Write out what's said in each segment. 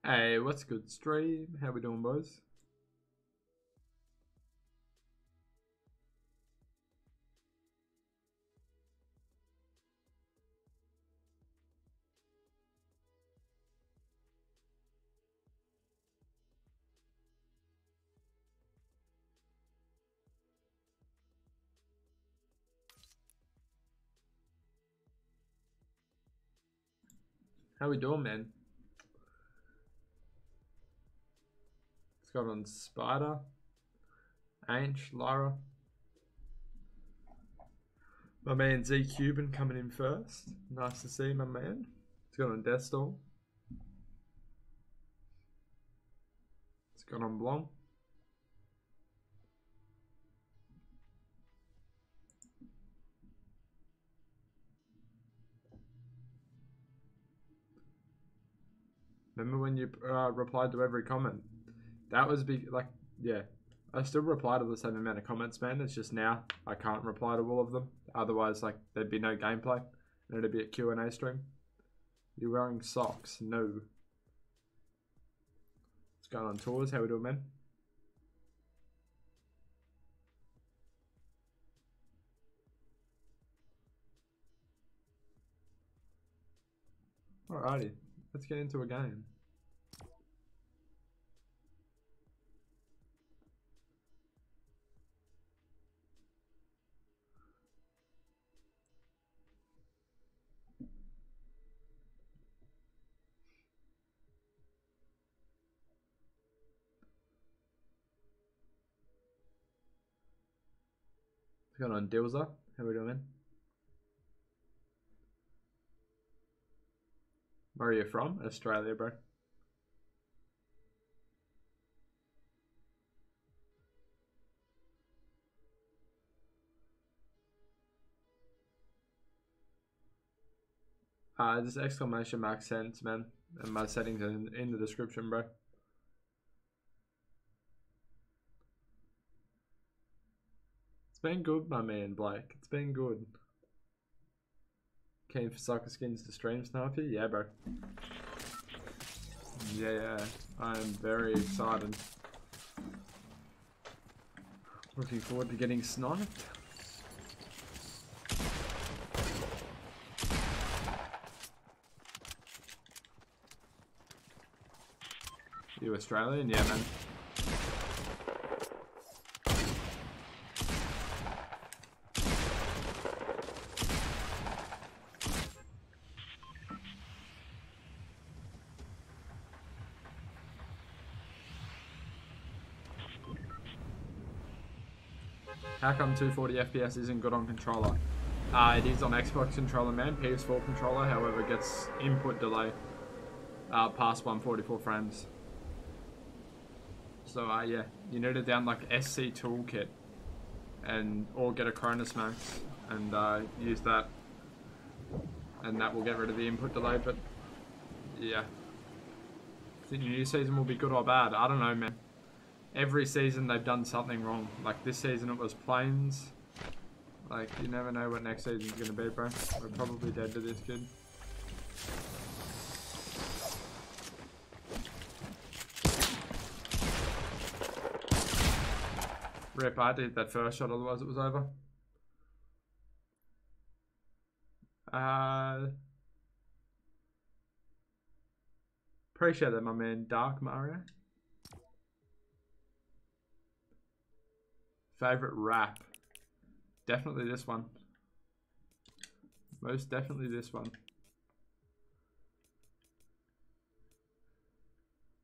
Hey, what's good, stream? How we doing, boys? How we doing, man? It's got on Spider, Ainch, Lara. My man Z Cuban coming in first. Nice to see my man. It's got on Deathstorm. It's got on Blanc. Remember when you replied to every comment? That was big. Like, yeah, I still reply to the same amount of comments, man. It's just now I can't reply to all of them. Otherwise, like, there'd be no gameplay and it'd be a Q&A stream. You're wearing socks? No. What's going on, tours? How we doing, man? Alrighty, let's get into a game. What's going on, Dilza? How we doing, man? Where are you from? Australia, bro. Just exclamation mark Sens, man. And my settings are in the description, bro. It's been good, my man, Blake. It's been good. Keen for soccer skins to stream, Sniper? Yeah, bro. Yeah, I am very excited. Looking forward to getting sniped. You Australian? Yeah, man. How come 240 FPS isn't good on controller? It is on Xbox controller, man. PS4 controller, however, gets input delay past 144 frames. So yeah, you need to down like SC Toolkit or get a Cronus Max and use that, and that will get rid of the input delay. But yeah, I think the new season will be good or bad. I don't know, man. Every season they've done something wrong. Like this season it was planes. Like you never know what next season's gonna be, bro. We're probably dead to this kid. Rip, I did that first shot, otherwise it was over. Appreciate that, my man. Dark Mario. Favorite rap? Definitely this one. Most definitely this one.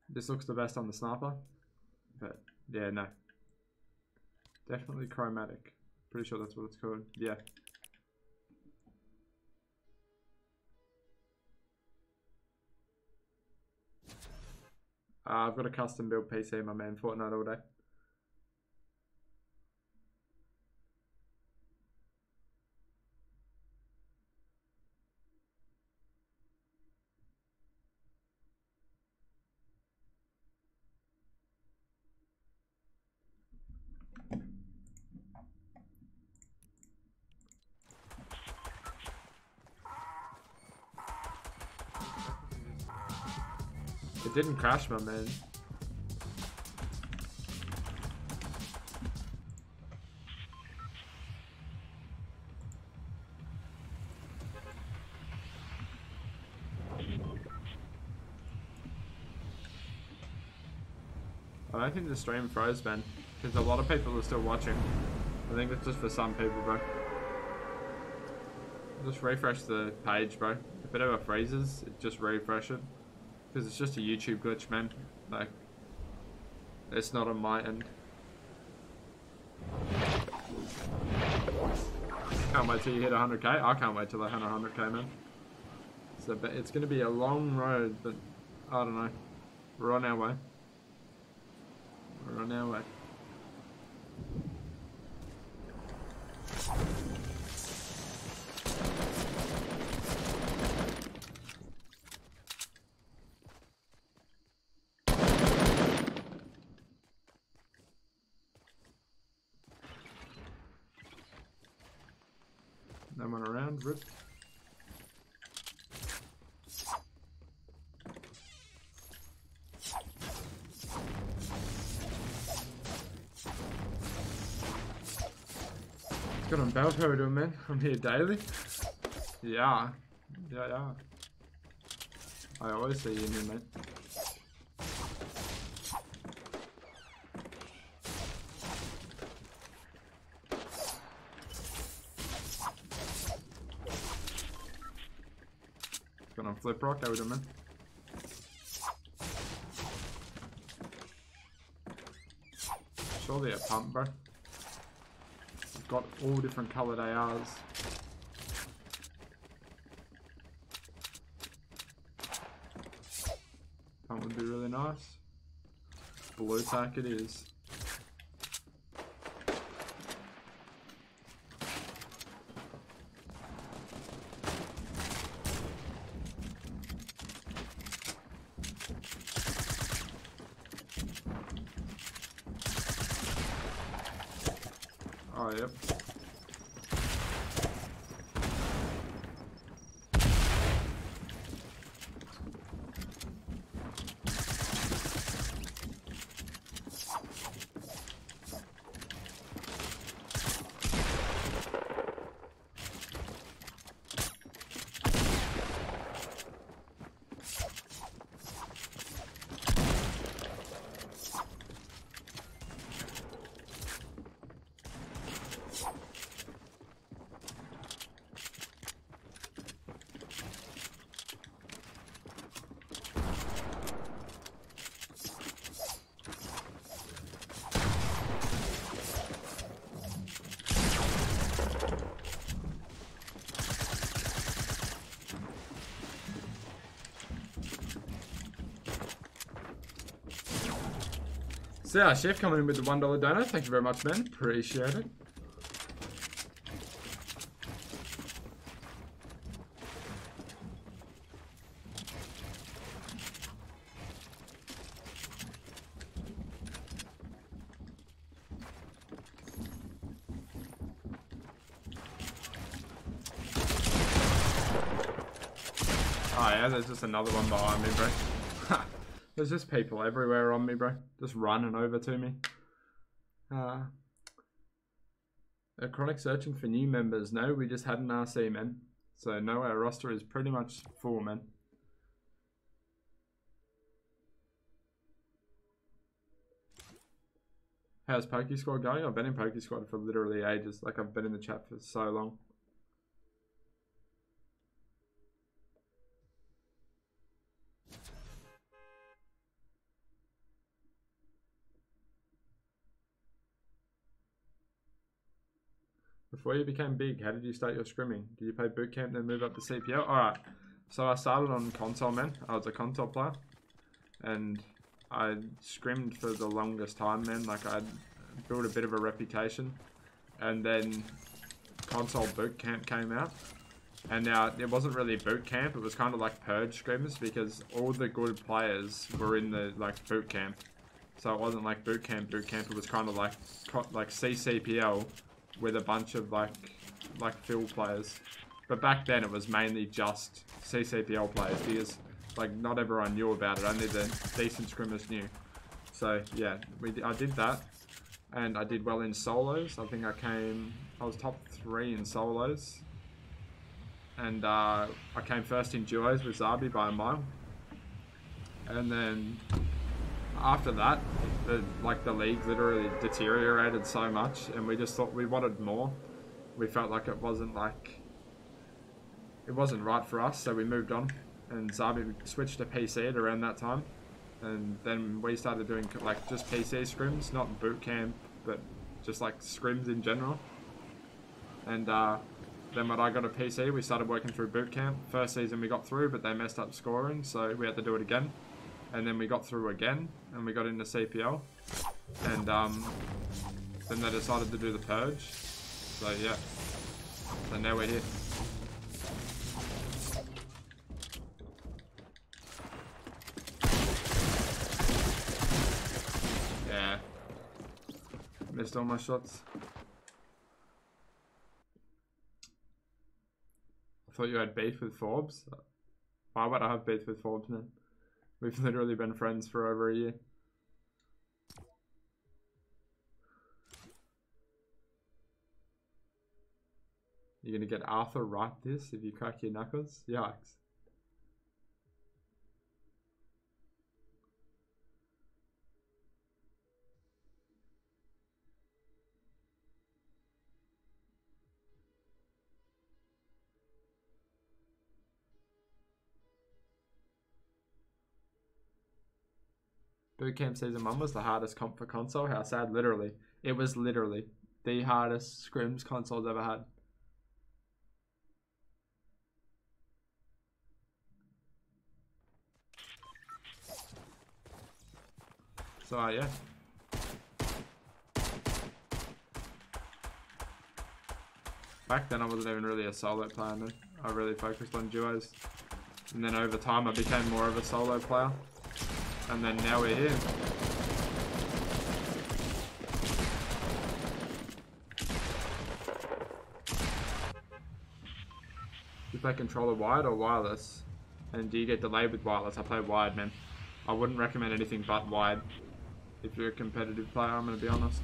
This looks the best on the sniper. But yeah, no. Definitely chromatic. Pretty sure that's what it's called. Yeah. I've got a custom build PC, my man. Fortnite all day. It didn't crash, my man. I don't think the stream froze, man, because a lot of people are still watching. I think it's just for some people, bro. Just refresh the page, bro. If it ever freezes, just refresh it. Because it's just a YouTube glitch, man. Like, it's not on my end. Can't wait till you hit 100k. I can't wait till I hit 100k, man. So, but it's going to be a long road, but I don't know. We're on our way. We're on our way. No one around, rip. Got on Bell Power doing, man. I'm here daily. Yeah. Yeah. I always see you in here, mate. Got on Flip Rock, how we doing, man? Surely a pump, bro. Got all different coloured ARs. That would be really nice. Blue tack it is. Oh, yep. So yeah, Chef coming in with the $1 donor. Thank you very much, man. Appreciate it. Oh yeah, there's just another one behind me, bro. There's just people everywhere on me, bro. Just running over to me. A chronic searching for new members. No, we just had an RC, man. So no, our roster is pretty much full, man. How's Poke Squad going? I've been in Poke Squad for literally ages. Like, I've been in the chat for so long. Before you became big, how did you start your scrimming? Did you play boot camp then move up to CPL? Alright, so I started on console, man. I was a console player. And I scrimmed for the longest time, man. Like, I built a bit of a reputation. And then console boot camp came out. And now, it wasn't really boot camp. It was kind of like purge scrims because all the good players were in the, like, boot camp. So it wasn't like boot camp. It was kind of like CCPL with a bunch of like field players. But back then it was mainly just CCPL players because like not everyone knew about it. Only the decent scrimmers knew. So yeah, I did that, and I did well in solos. I think I was top 3 in solos, and I came first in duos with Zabi by a mile. And then after that, the league literally deteriorated so much, and we just thought we wanted more. We felt like it wasn't right for us, so we moved on. And Zabi switched to PC at around that time, and then we started doing like just PC scrims, not boot camp, but just like scrims in general. And then when I got a PC, we started working through boot camp. First season we got through, but they messed up scoring, so we had to do it again. And then we got through again, and we got into CPL. And then they decided to do the purge. So yeah, so now we're here. Yeah, missed all my shots. I thought you had beef with Forbes. Why would I have beef with Forbes, man? We've literally been friends for over a year. You're gonna get Arthur right this if you crack your knuckles? Yikes. Bootcamp Season 1 was the hardest comp for console. How sad, literally. It was literally the hardest scrims console's ever had. So, yeah. Back then I wasn't even really a solo player, man. I really focused on duos. And then over time I became more of a solo player. And then now we're here. You play controller wide or wireless? And do you get delayed with wireless? I play wide, man. I wouldn't recommend anything but wide. If you're a competitive player, I'm going to be honest.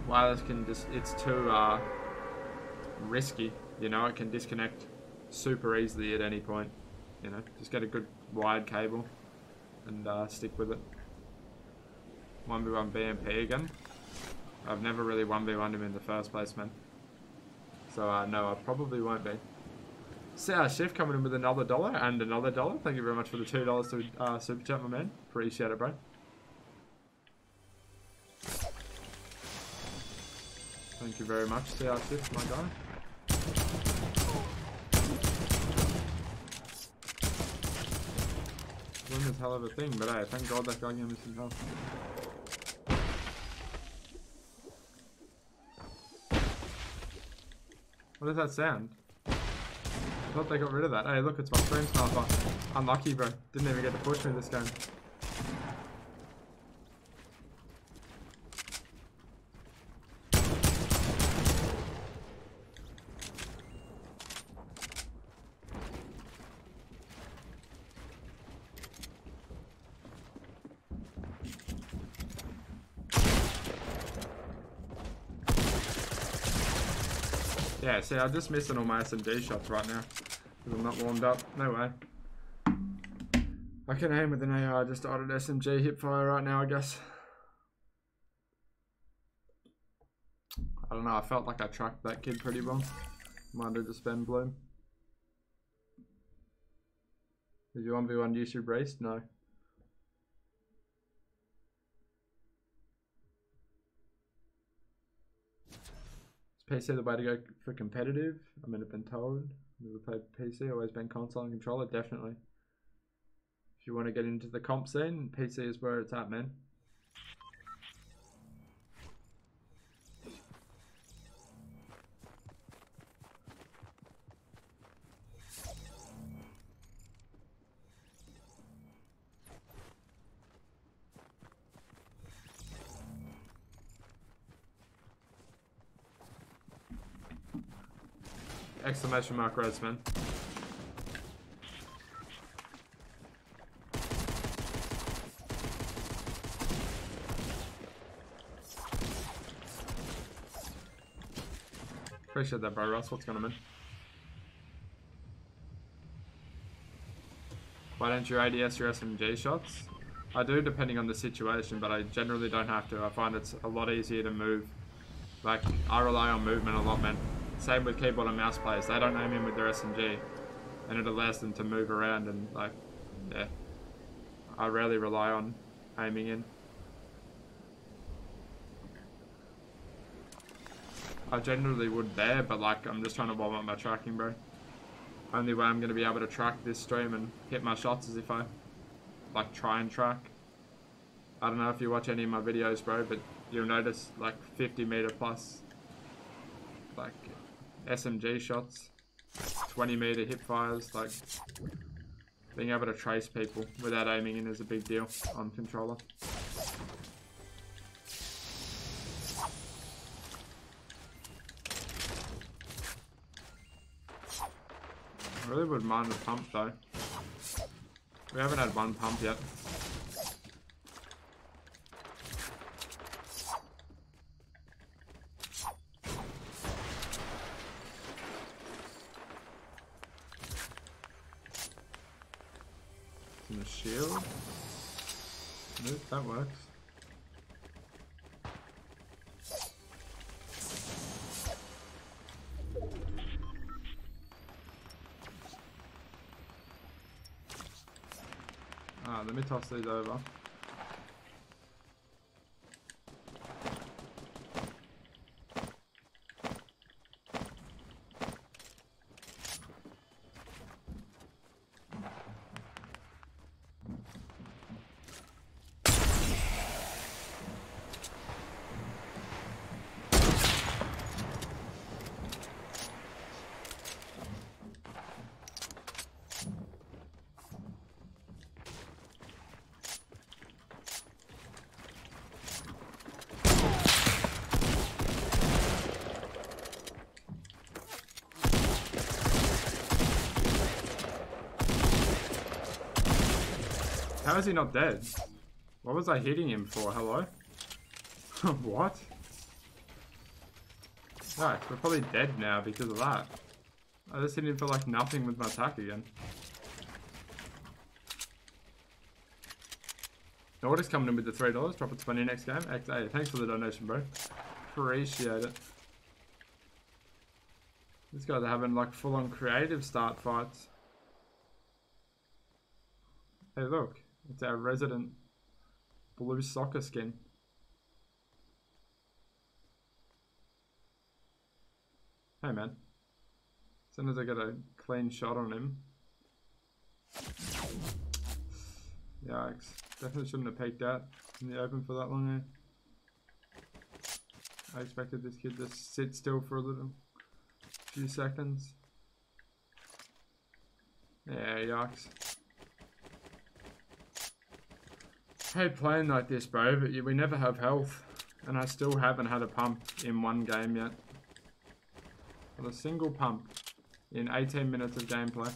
Wireless can just, it's too risky. You know, it can disconnect super easily at any point. You know, just get a good wide cable and stick with it. 1v1 BMP again. I've never really 1v1'd him in the first place, man. So no, I probably won't be. CR Shift coming in with another $1 and another $1. Thank you very much for the $2 to super chat, my man. Appreciate it, bro. Thank you very much, CR Shift, my guy. Win is hell of a thing, but hey, thank God that guy gave me some help. What does that sound? I thought they got rid of that. Hey, look, it's my stream sniper. Unlucky, bro. Didn't even get to push me this game. Yeah, see, I'm just missing all my SMG shots right now because I'm not warmed up. No way. I can aim with an AR, just ordered SMG hipfire right now, I guess. I don't know, I felt like I tracked that kid pretty well. Might have just been Bloom. Did you 1v1 YouTube race? No. PC the way to go for competitive? I mean, I've been told. Never played PC, always been console and controller, definitely. If you want to get into the comp scene, PC is where it's at, man. Exclamation mark Reds, man. Appreciate that, bro. Russ, what's going on, man? Why don't you ADS your SMG shots? I do, depending on the situation, but I generally don't have to. I find it's a lot easier to move. Like, I rely on movement a lot, man. Same with keyboard and mouse players. They don't aim in with their SMG, and it allows them to move around and, like, yeah. I rarely rely on aiming in. I generally would there, but, like, I'm just trying to warm up my tracking, bro. Only way I'm going to be able to track this stream and hit my shots is if I, like, try and track. I don't know if you watch any of my videos, bro, but you'll notice, like, 50 meter plus, like, SMG shots, 20 meter hip fires, like, being able to trace people without aiming in is a big deal on controller. I really wouldn't mind a pump though. We haven't had one pump yet. In the shield? Nope, that works. Let me toss these over. How is he not dead? What was I hitting him for? Hello? What? Right, we're probably dead now because of that. I just hit him for like nothing with my attack again. Order's coming in with the $3. Drop it 20 next game. XA. Thanks for the donation, bro. Appreciate it. These guys are having like full-on creative start fights. Hey, look. It's our resident blue soccer skin. Hey, man. As soon as I get a clean shot on him. Yikes. Definitely shouldn't have peeked out in the open for that long, eh? I expected this kid to sit still for a few seconds. Yeah, yikes. I hate playing like this, bro, but we never have health. And I still haven't had a pump in one game yet. Not a single pump in 18 minutes of gameplay.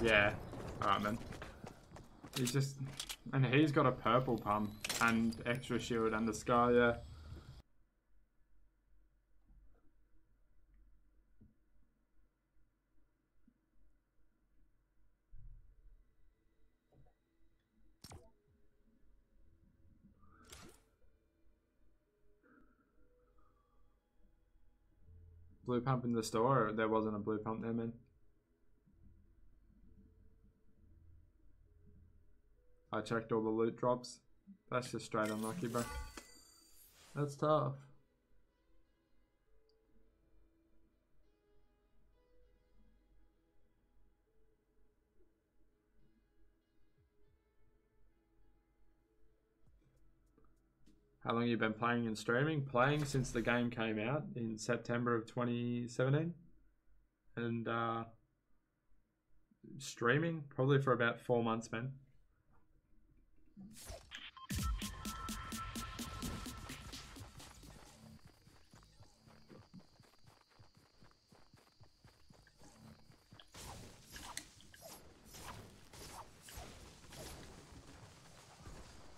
Yeah, alright, man. He's just, and he's got a purple pump and extra shield and the scar, yeah. Blue pump in the store, or there wasn't a blue pump there, man? I checked all the loot drops. That's just straight unlucky, bro. That's tough. How long have you been playing and streaming? Playing since the game came out in September of 2017. And streaming probably for about 4 months, man.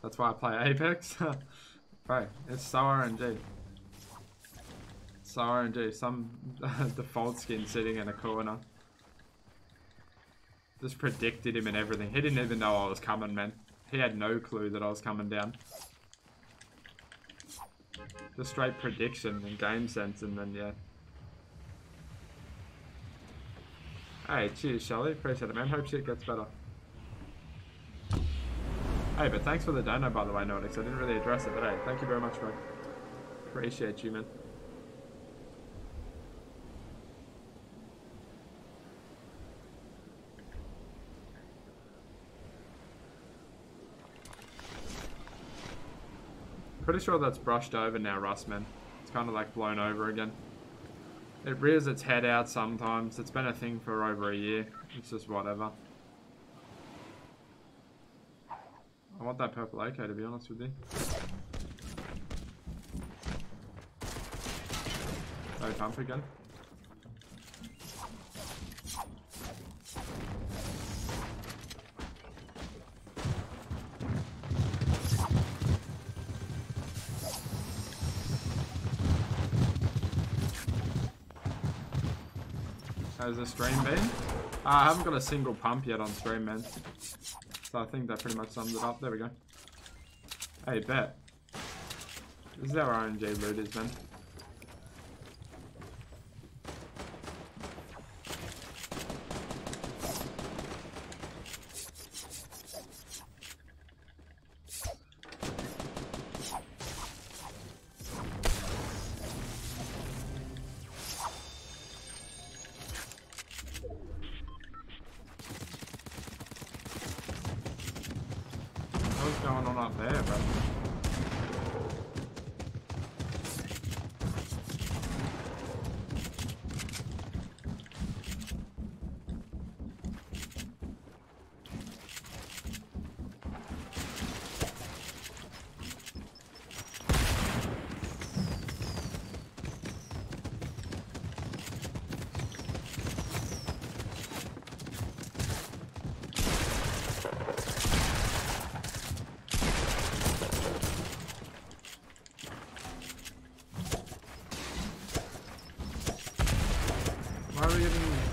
That's why I play Apex. Bro, it's so RNG. So RNG. Some default skin sitting in a corner. Just predicted him and everything. He didn't even know I was coming, man. He had no clue that I was coming down. Just straight prediction and game sense, and then, yeah. Hey, cheers, Shelly. Appreciate it, man. Hope shit gets better. Hey, but thanks for the dono, by the way, Nordics. I didn't really address it, but hey, thank you very much, bro. Appreciate you, man. Pretty sure that's brushed over now, Russ, man. It's kind of like blown over again. It rears its head out sometimes. It's been a thing for over a year. It's just whatever. I want that purple AK, to be honest with you. No pump again. How's the stream been? I haven't got a single pump yet on stream, man. So I think that pretty much sums it up. There we go. Hey, bet. This is how RNG loot is, man.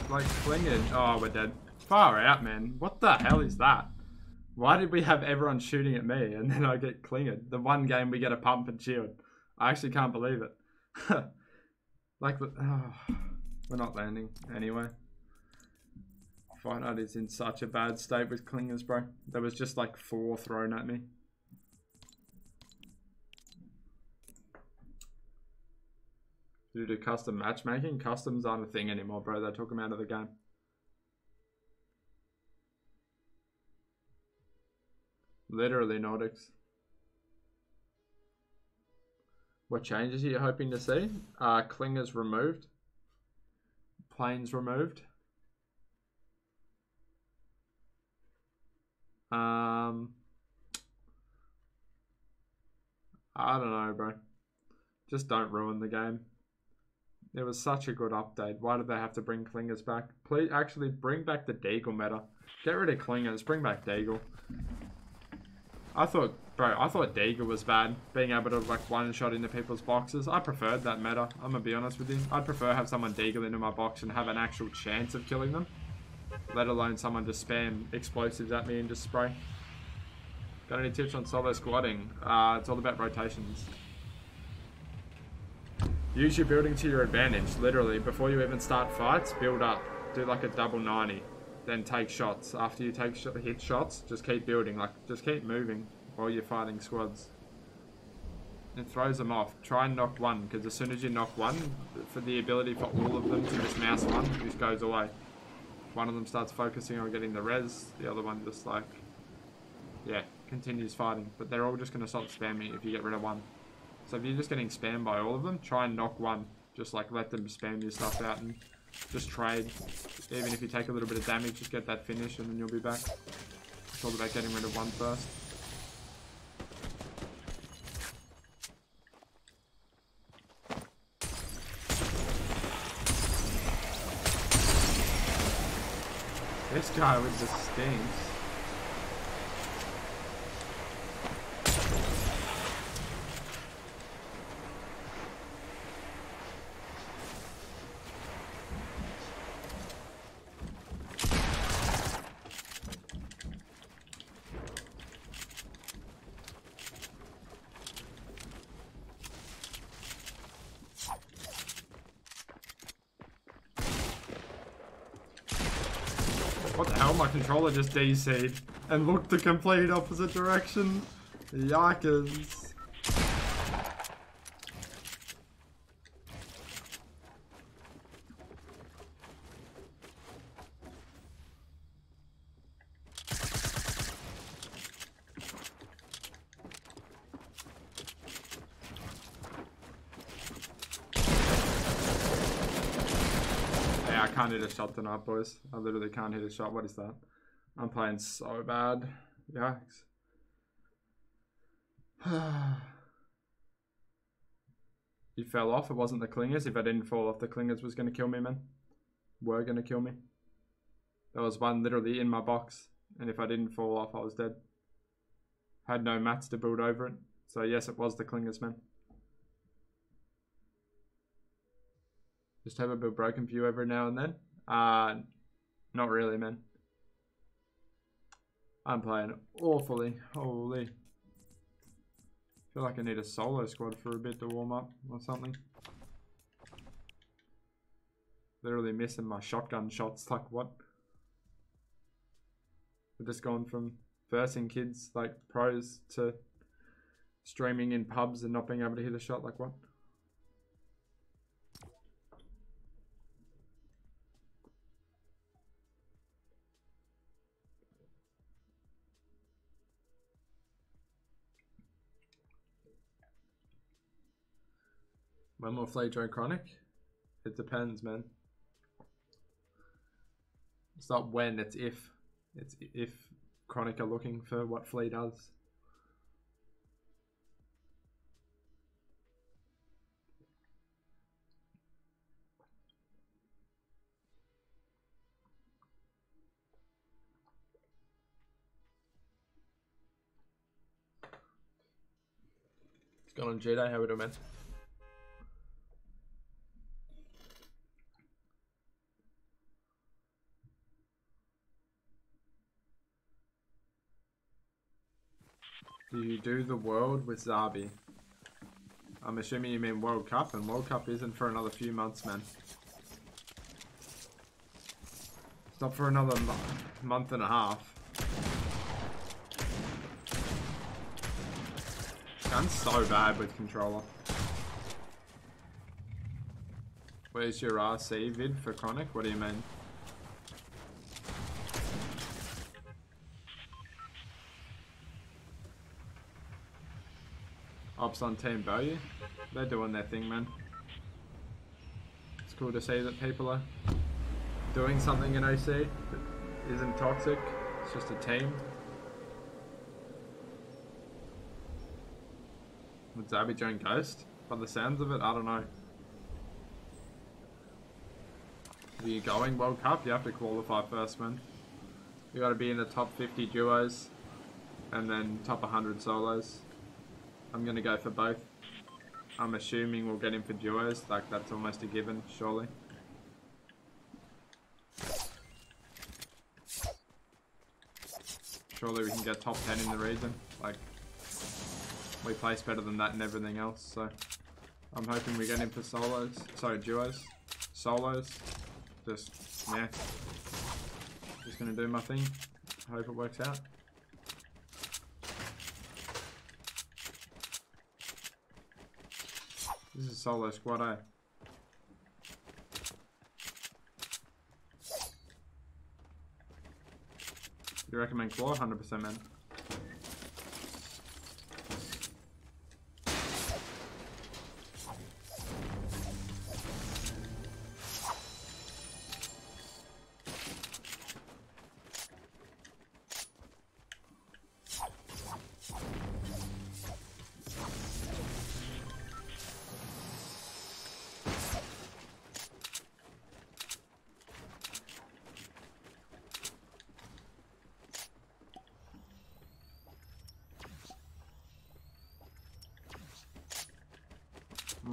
Like flinging. Oh, we're dead. Far out, man. What the hell is that? Why did we have everyone shooting at me and then I get clinged? The one game we get a pump and shield. I actually can't believe it. Like, oh, we're not landing anyway. Fight Night is in such a bad state with clingers, bro. There was just like 4 thrown at me. Due to custom matchmaking, customs aren't a thing anymore, bro. They took them out of the game. Literally, Nordics. What changes are you hoping to see? Clingers removed. Planes removed. I don't know, bro. Just don't ruin the game. It was such a good update. Why did they have to bring clingers back? Please, actually, bring back the Deagle meta. Get rid of clingers. Bring back Deagle. I thought Deagle was bad. Being able to like one-shot into people's boxes. I preferred that meta. I'm gonna be honest with you. I'd prefer have someone Deagle into my box and have an actual chance of killing them. Let alone someone just spam explosives at me and just spray. Got any tips on solo squatting? It's all about rotations. Use your building to your advantage, literally. Before you even start fights, build up. Do like a double 90. Then take shots. After you hit shots, just keep building. Like, just keep moving while you're fighting squads. It throws them off. Try and knock one, because as soon as you knock one, for the ability for all of them to just mouse one, just goes away. One of them starts focusing on getting the res, the other one just like, yeah, continues fighting. But they're all just going to stop spamming if you get rid of one. So if you're just getting spammed by all of them, try and knock one. Just like let them spam your stuff out and just trade. Even if you take a little bit of damage, just get that finish and then you'll be back. It's all about getting rid of one first. This guy with the stinks. What the hell? My controller just DC'd and looked the complete opposite direction. Yikers. I can't hit a shot tonight, boys. I literally can't hit a shot. What is that? I'm playing so bad. Yikes. You fell off. It wasn't the clingers. If I didn't fall off, the clingers was going to kill me, man. Were going to kill me. There was one literally in my box. And if I didn't fall off, I was dead. Had no mats to build over it. So yes, it was the clingers, man. Just have a bit broken view every now and then. Not really, man. I'm playing awfully. Holy. Feel like I need a solo squad for a bit to warm up or something. Literally missing my shotgun shots. Like what? We've just gone from versing kids like pros to streaming in pubs and not being able to hit a shot. Like what? When will Flea join Chronic? It depends, man. It's not when, it's if. It's if Chronic are looking for what Flea does. It's gone on Jedi, how we doing, man? Do you do the world with Zabi? I'm assuming you mean World Cup, and World Cup isn't for another few months, man. It's not for another month and a half. I'm so bad with controller. Where's your RC vid for Chronic? What do you mean? Ops on Team Value. They're doing their thing, man. It's cool to see that people are doing something in OC that isn't toxic. It's just a team. Would Zabi join Ghost? By the sounds of it, I don't know. Are you going World Cup? You have to qualify first, man. You gotta be in the top 50 duos and then top 100 solos. I'm gonna go for both. I'm assuming we'll get in for duos, like that's almost a given, surely. Surely we can get top 10 in the region. Like, we place better than that and everything else, so I'm hoping we get in for solos. Sorry, duos. Solos. Just, yeah. Just gonna do my thing. Hope it works out. This is solo squad, eh? You recommend Claw? 100%, man.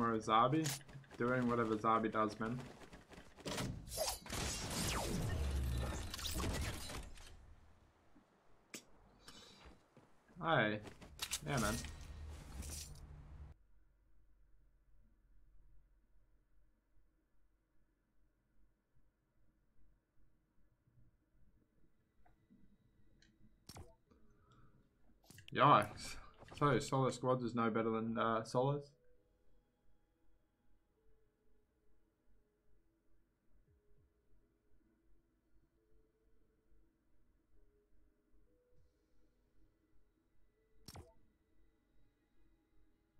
somewhere with Zabi. Doing whatever Zabi does, man. Hey. Yeah, man. Yikes. So, solo squads is no better than solos?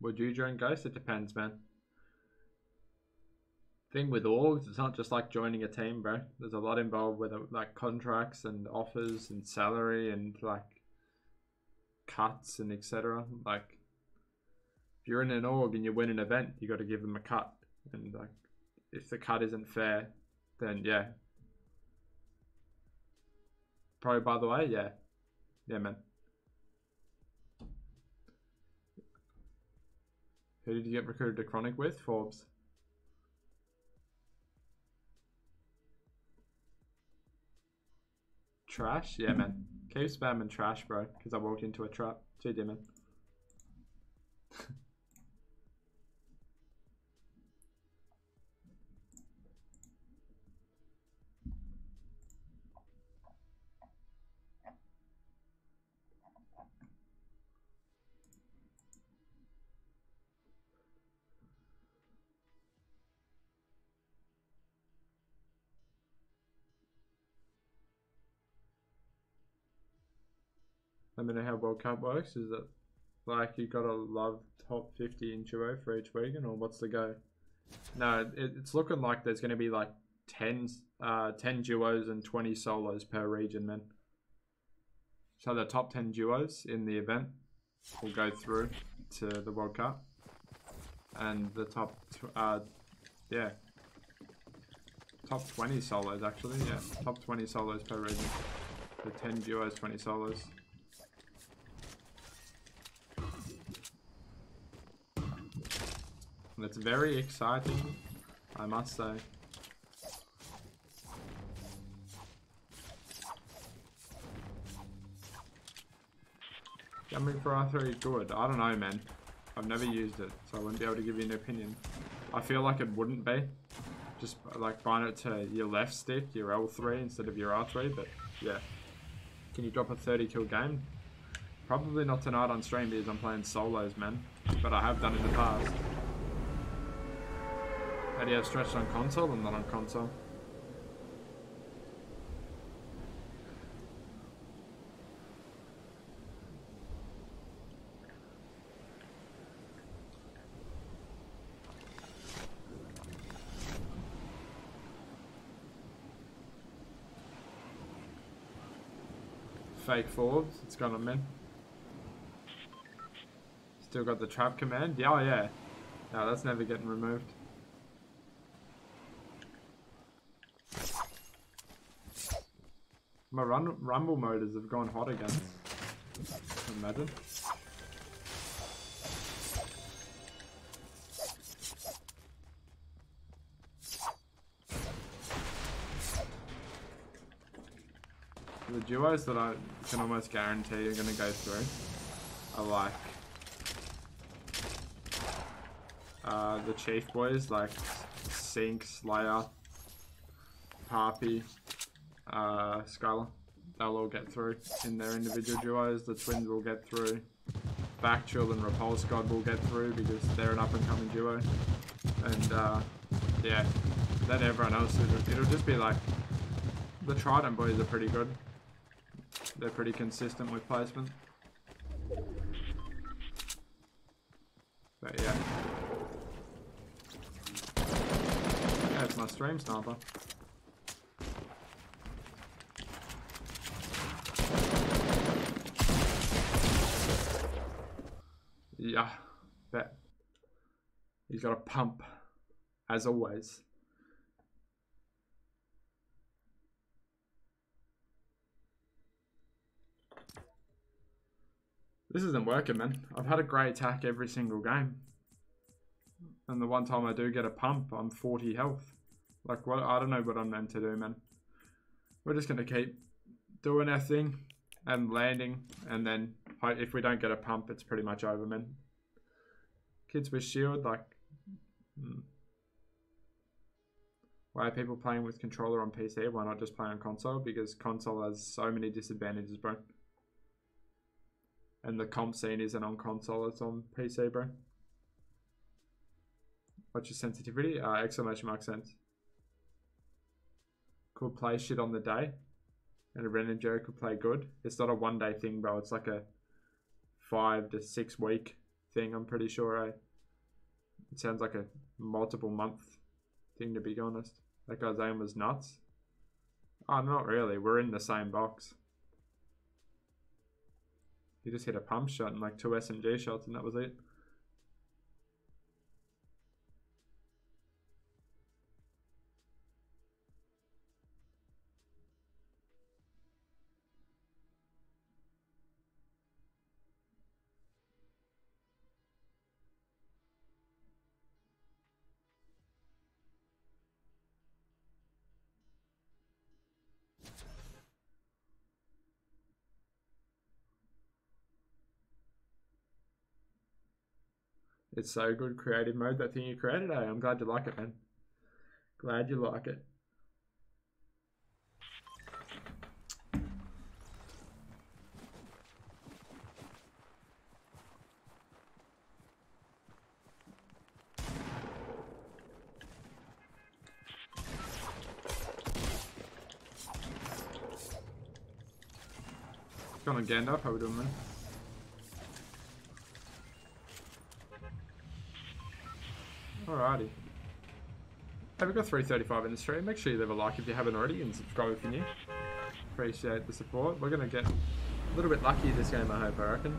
Would you join Ghost? It depends, man. Thing with orgs, it's not just like joining a team, bro. There's a lot involved with it, like contracts and offers and salary and like cuts and etc. Like if you're in an org and you win an event, you got to give them a cut, and like if the cut isn't fair, then yeah. Probably, by the way, yeah, man. Who did you get recruited to Chronic with? Forbes. Trash? Yeah, man. Keep spamming trash, bro, because I walked into a trap. GG, man. Let me know how World Cup works. Is it like you gotta love top 50 in duo for each weekend, or what's the go? No, it's looking like there's going to be like 10 duos and 20 solos per region, man. So the top 10 duos in the event will go through to the World Cup, and the top top 20 solos actually, top 20 solos per region. The 10 duos, 20 solos. And it's very exciting, I must say. Jumping for R3 good? I don't know, man. I've never used it, so I wouldn't be able to give you an opinion. I feel like it wouldn't be. Just like bind it to your left stick, your L3 instead of your R3, but yeah. Can you drop a 30 kill game? Probably not tonight on stream because I'm playing solos, man. But I have done in the past. How do you have stretched on console and not on console? Fake Forbes, it's gone on men. Still got the trap command? Yeah, oh yeah. No, that's never getting removed. My rumble motors have gone hot again. Imagine. The duos that I can almost guarantee are going to go through are like the Chief boys, like Sync, Slayer, Harpy, Skylar. They'll all get through in their individual duos. The Twins will get through. Bactrill and Repulse God will get through because they're an up and coming duo. And yeah, then everyone else, it'll just be like the Trident boys are pretty good. They're pretty consistent with placement. But yeah. Yeah, it's my stream sniper. Yeah, bet. He's got a pump, as always. This isn't working, man. I've had a grey attack every single game. And the one time I do get a pump, I'm 40 health. Like, what? I don't know what I'm meant to do, man. We're just going to keep doing our thing and landing. And then if we don't get a pump, it's pretty much over, man. Kids with shield, like... Why are people playing with controller on PC? Why not just play on console? Because console has so many disadvantages, bro. And the comp scene isn't on console, it's on PC, bro. What's your sensitivity? Exclamation mark sense. Could play shit on the day. And a Ren and Joe could play good. It's not a one-day thing, bro. It's like a 5 to 6 week thing, I'm pretty sure, eh? It sounds like a multiple month thing, to be honest. That guy's aim was nuts. Oh, not really. We're in the same box. He just hit a pump shot and like 2 SMG shots and that was it. It's so good, creative mode, that thing you created. I'm glad you like it, man. Glad you like it. Gone on Gandalf, how we doing, man? Alrighty. Hey, we've got 335 in the stream. Make sure you leave a like if you haven't already and subscribe if you're new. Appreciate the support. We're going to get a little bit lucky this game, I hope, I reckon.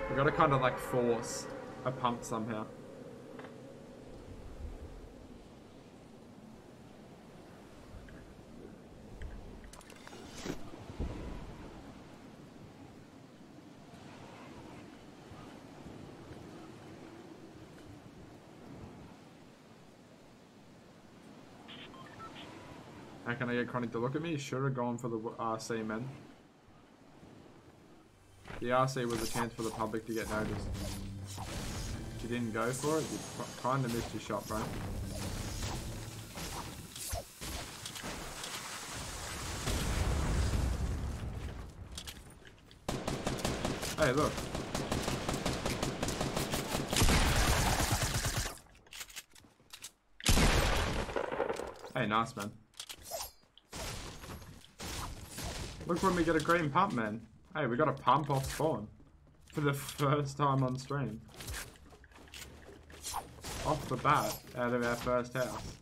We've got to kind of like force a pump somehow. How can I get Chronic to look at me? Should have gone for the RC, man. The RC was a chance for the public to get noticed. If you didn't go for it, you kind of missed your shot, bro. Hey, look. Hey, nice, man. Look when we get a green pump, man. Hey, we got a pump off spawn. For the first time on stream. Off the bat, out of our first house.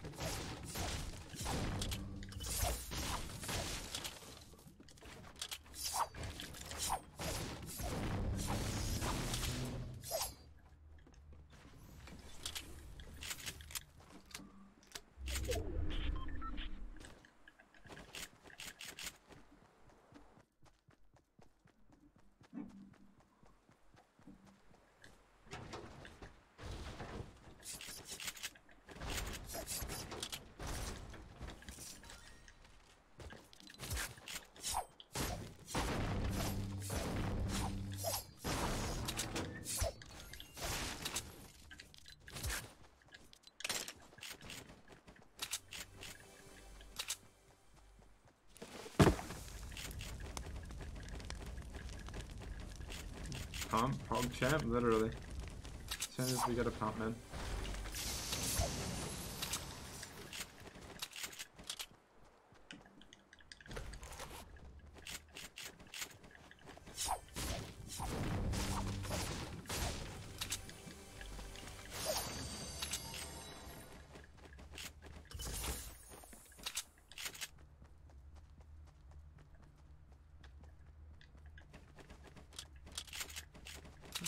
Pump, hog champ, literally. As soon as we get a pump, man.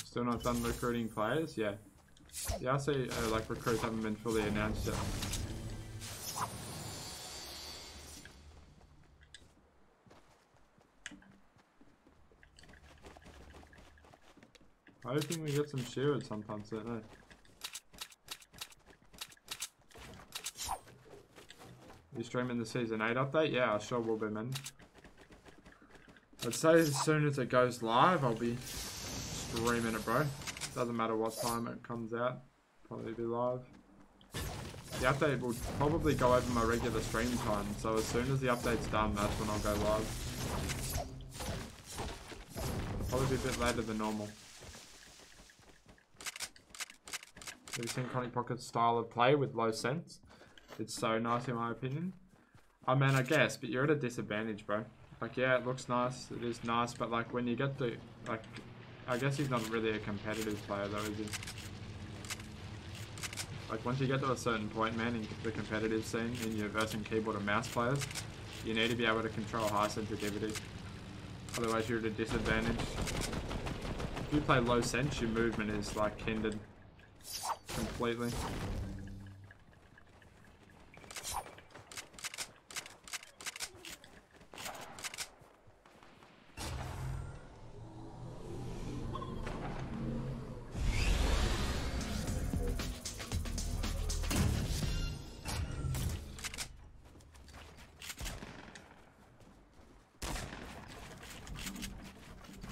Still not done recruiting players? Yeah. The RC like recruits haven't been fully announced yet. I think we get some shields sometime soon, eh? You streaming the Season 8 update? Yeah, I sure will be, man. I'd say as soon as it goes live, I'll be streaming it, bro. Doesn't matter what time it comes out. Probably be live. The update will probably go over my regular stream time, so as soon as the update's done, that's when I'll go live. It'll probably be a bit later than normal. Have you seen Chronic Pocket's style of play with low sense? It's so nice in my opinion. I mean, I guess, but you're at a disadvantage, bro. Like, yeah, it looks nice, it is nice, but like when you get to, like, I guess he's not really a competitive player though, is he? Like, once you get to a certain point, man, in the competitive scene, in your versing keyboard and mouse players, you need to be able to control high sensitivity. Otherwise, you're at a disadvantage. If you play low sense, your movement is, like, hindered completely.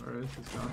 Where is this guy?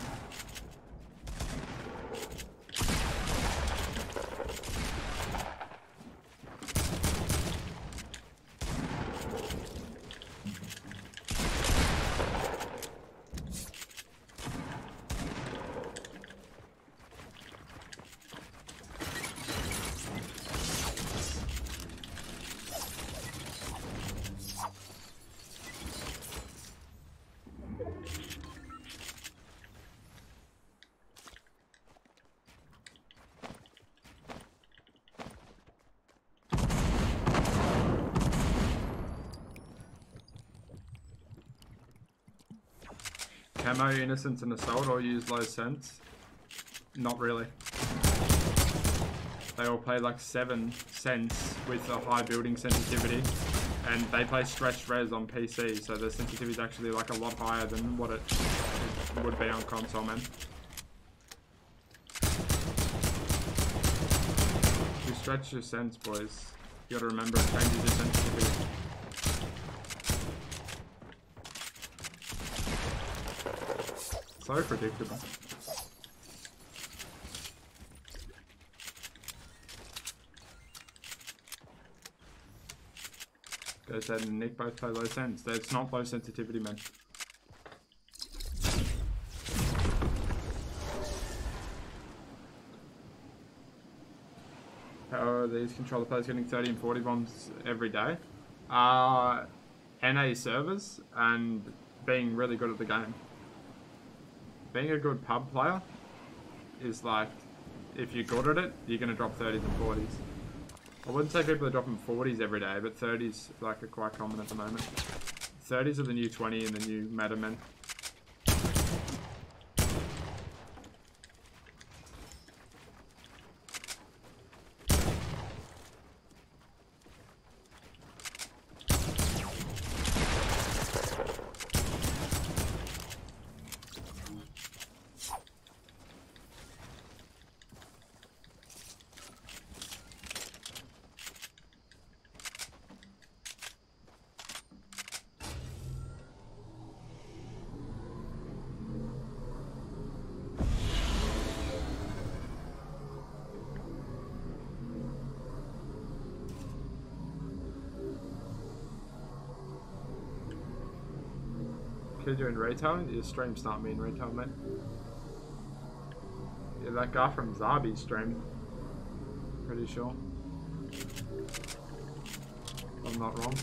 Camo, Innocence, and Assault all use low sense? Not really. They all play like 7 sense with a high building sensitivity, and they play stretched res on PC, so the sensitivity is actually like a lot higher than what it would be on console, man. If you stretch your sense, boys, you gotta remember it changes your sensitivity. So predictable. Goes ahead and Nick both play low sense. It's not low sensitivity, man. How are these controller players getting 30 and 40 bombs every day? NA servers and being really good at the game. Being a good pub player is like, if you're good at it, you're going to drop 30s and 40s. I wouldn't say people are dropping 40s every day, but 30s like are quite common at the moment. 30s are the new 20 and the new meta, man. You're in retail, your stream's not me in retail, mate. Yeah, that guy from Zabi streamed. Pretty sure. If I'm not wrong.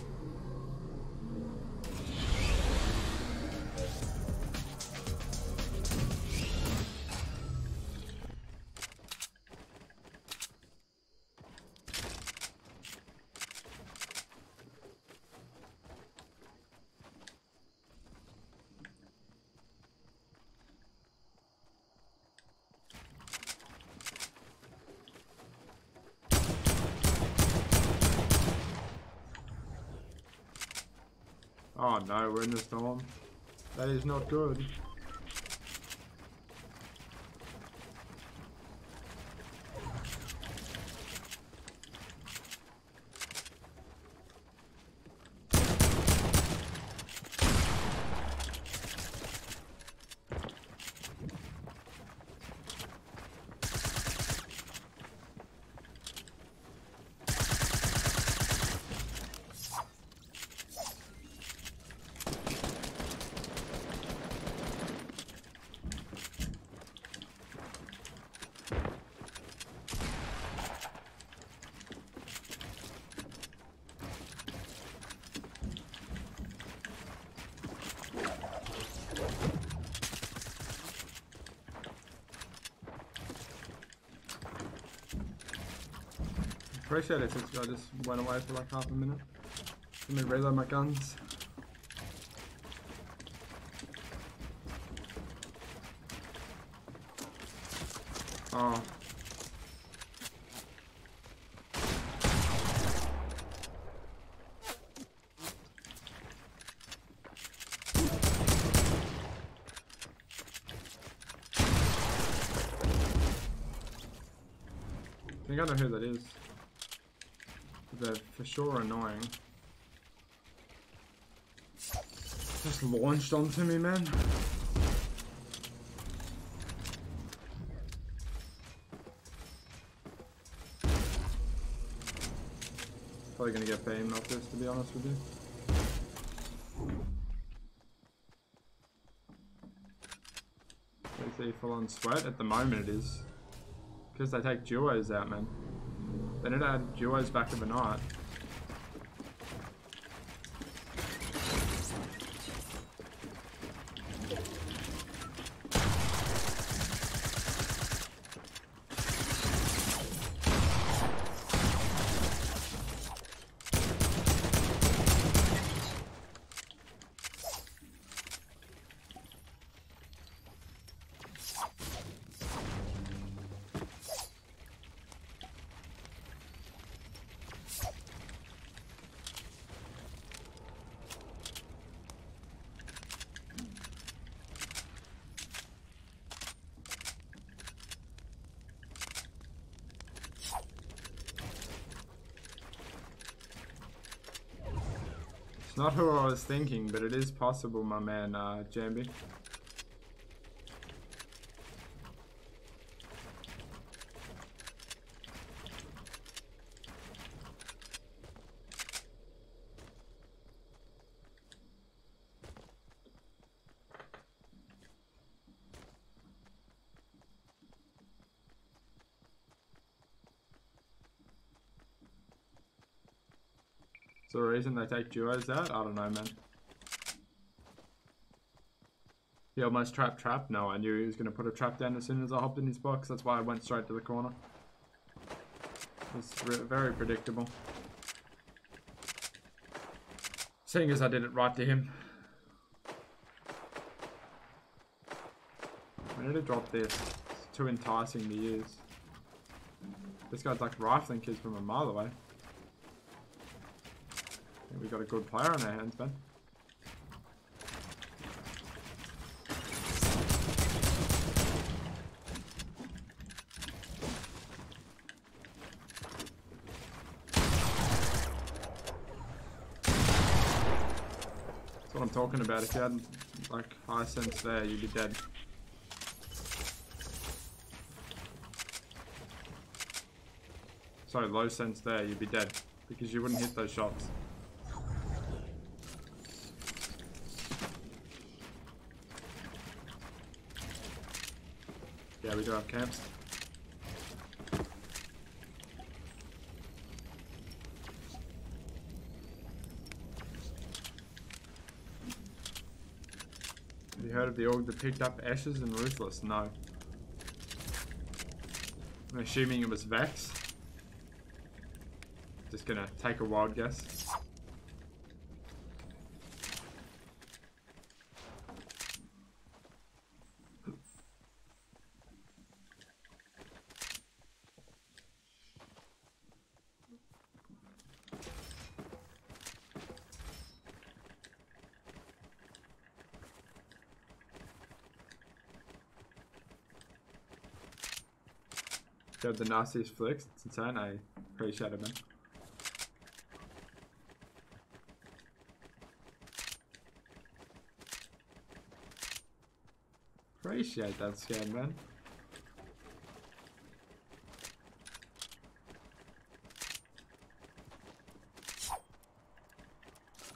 Oh no, we're in the storm. That is not good. Appreciate it, since I just went away for like half a minute. Let me reload my guns. Oh. I think I know who that is. They're for sure annoying. Just launched onto me, man. Probably gonna get beamed off this, to be honest with you. Is he full on sweat? At the moment it is. Because they take duos out, man. They need to add duos back overnight. Not who I was thinking, but it is possible, my man, Jambi. The reason they take duos out? I don't know, man. He almost trap. No, I knew he was going to put a trap down as soon as I hopped in his box. That's why I went straight to the corner. It's very predictable. Seeing as I did it right to him. I need to drop this. It's too enticing to use. This guy's like rifling kids from a mile away. We got a good player on our hands, man. That's what I'm talking about. If you had like high sense there, you'd be dead. Sorry, low sense there, you'd be dead because you wouldn't hit those shots. Yeah, we do have camps. Have you heard of the org that picked up Ashes and Ruthless? No. I'm assuming it was Vex. Just gonna take a wild guess. You have the nastiest flicks. It's insane. I appreciate it, man. Appreciate that scan, man.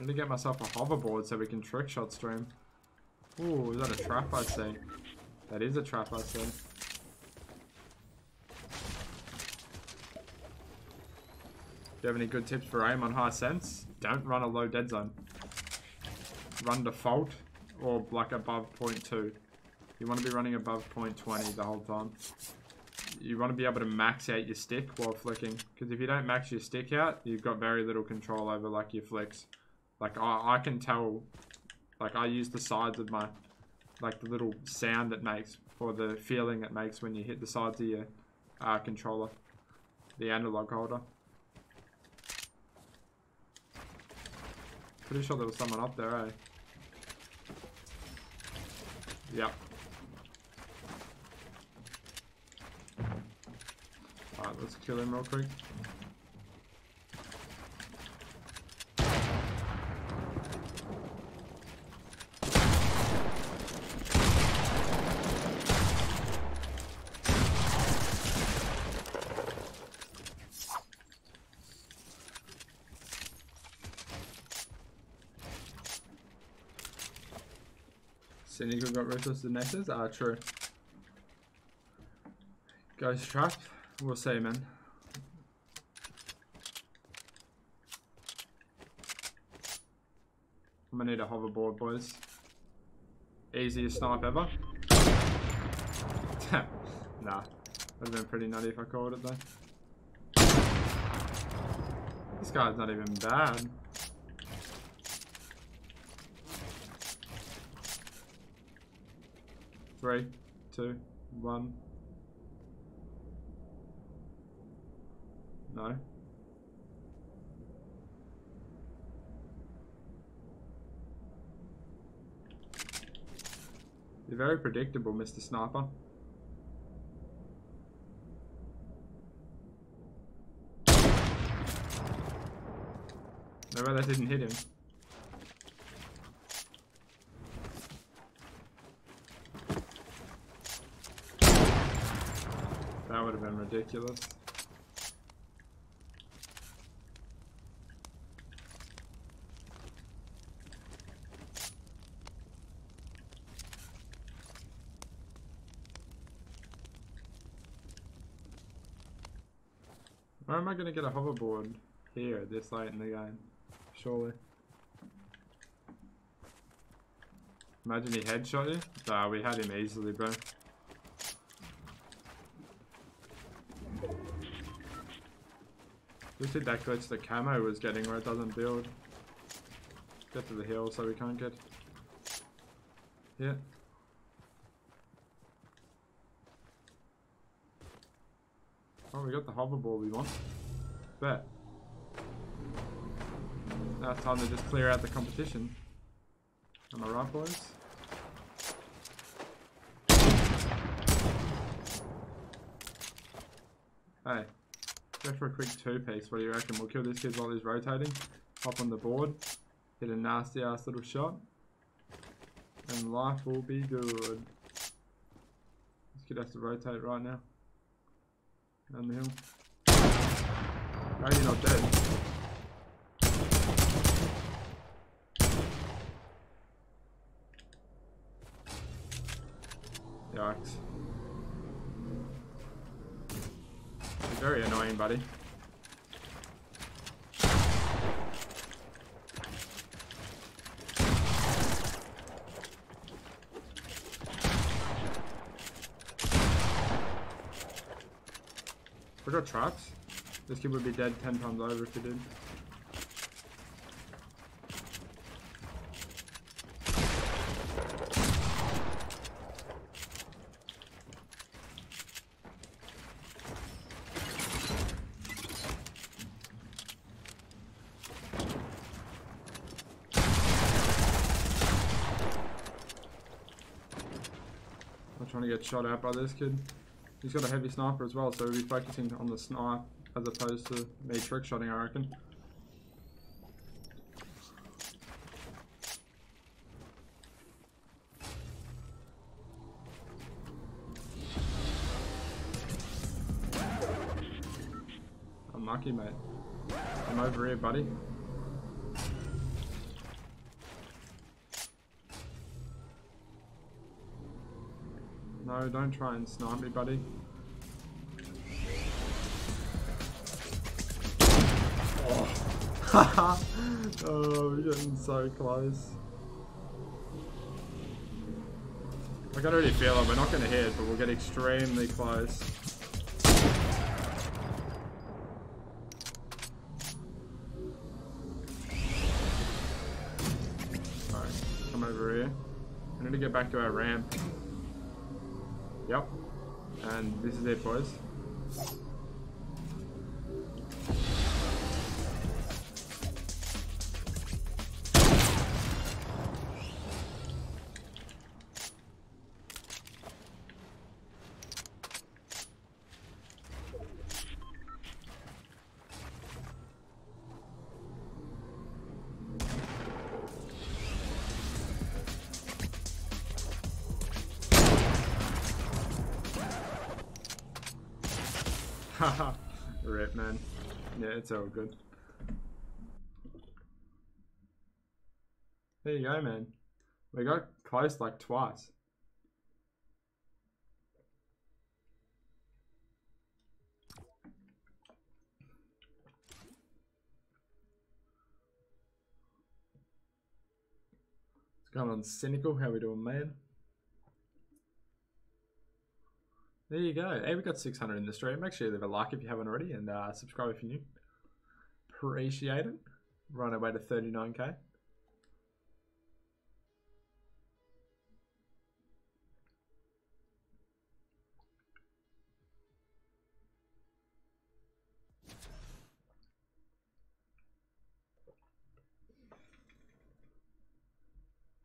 I need to get myself a hoverboard so we can trick shot stream. Ooh, is that a trap I see? That is a trap I see. Do you have any good tips for aim on high sense? Don't run a low dead zone. Run default or like above 0.2. You want to be running above 0.20 the whole time. you want to be able to max out your stick while flicking. Because if you don't max your stick out, you've got very little control over like your flicks. Like I can tell, like I use the sides of my, like the little sound it makes, or the feeling it makes when you hit the sides of your controller, the analog holder. Pretty sure there was someone up there, eh? Yep. Alright, let's kill him real quick. Cynical got ruthless the nexus? Ah, true. Ghost trap? We'll see, man. I'm gonna need a hoverboard, boys. Easiest snipe ever. Nah, that'd have been pretty nutty if I called it though. This guy's not even bad. Three, two, one. No. You're very predictable, Mr. Sniper. No way that didn't hit him. That would have been ridiculous. Where am I going to get a hoverboard here this late in the game? Surely. Imagine he headshot you. Nah, we had him easily, bro. Just did that glitch the camo was getting where it doesn't build. Get to the hill so we can't get hit. Oh, we got the hoverboard we want. Bet. Now it's time to just clear out the competition. Am I right, boys? Hey, go for a quick two-piece. What do you reckon? We'll kill this kid while he's rotating. Hop on the board. Hit a nasty-ass little shot. And life will be good. This kid has to rotate right now. Down the hill. How are you not dead? Yikes. You're very annoying, buddy. We got traps. This kid would be dead 10 times over if he did. I'm trying to get shot out by this kid. He's got a heavy sniper as well, so we'll be focusing on the snipe as opposed to me trick shotting, I reckon. Unlucky, mate. I'm over here, buddy. No, don't try and snipe me, buddy. Oh, oh, we're getting so close. I can already feel it. We're not going to hit, but we'll get extremely close. come over here. I need to get back to our ramp. Yep. And this is it, boys. Haha, rip, man. Yeah, it's all good. There you go, man. We got close like twice. What's going on, Cynical? How we doing, man? There you go. Hey, we got 600 in the stream. Make sure you leave a like if you haven't already, and subscribe if you're new. Appreciate it. We're on our way to 39k.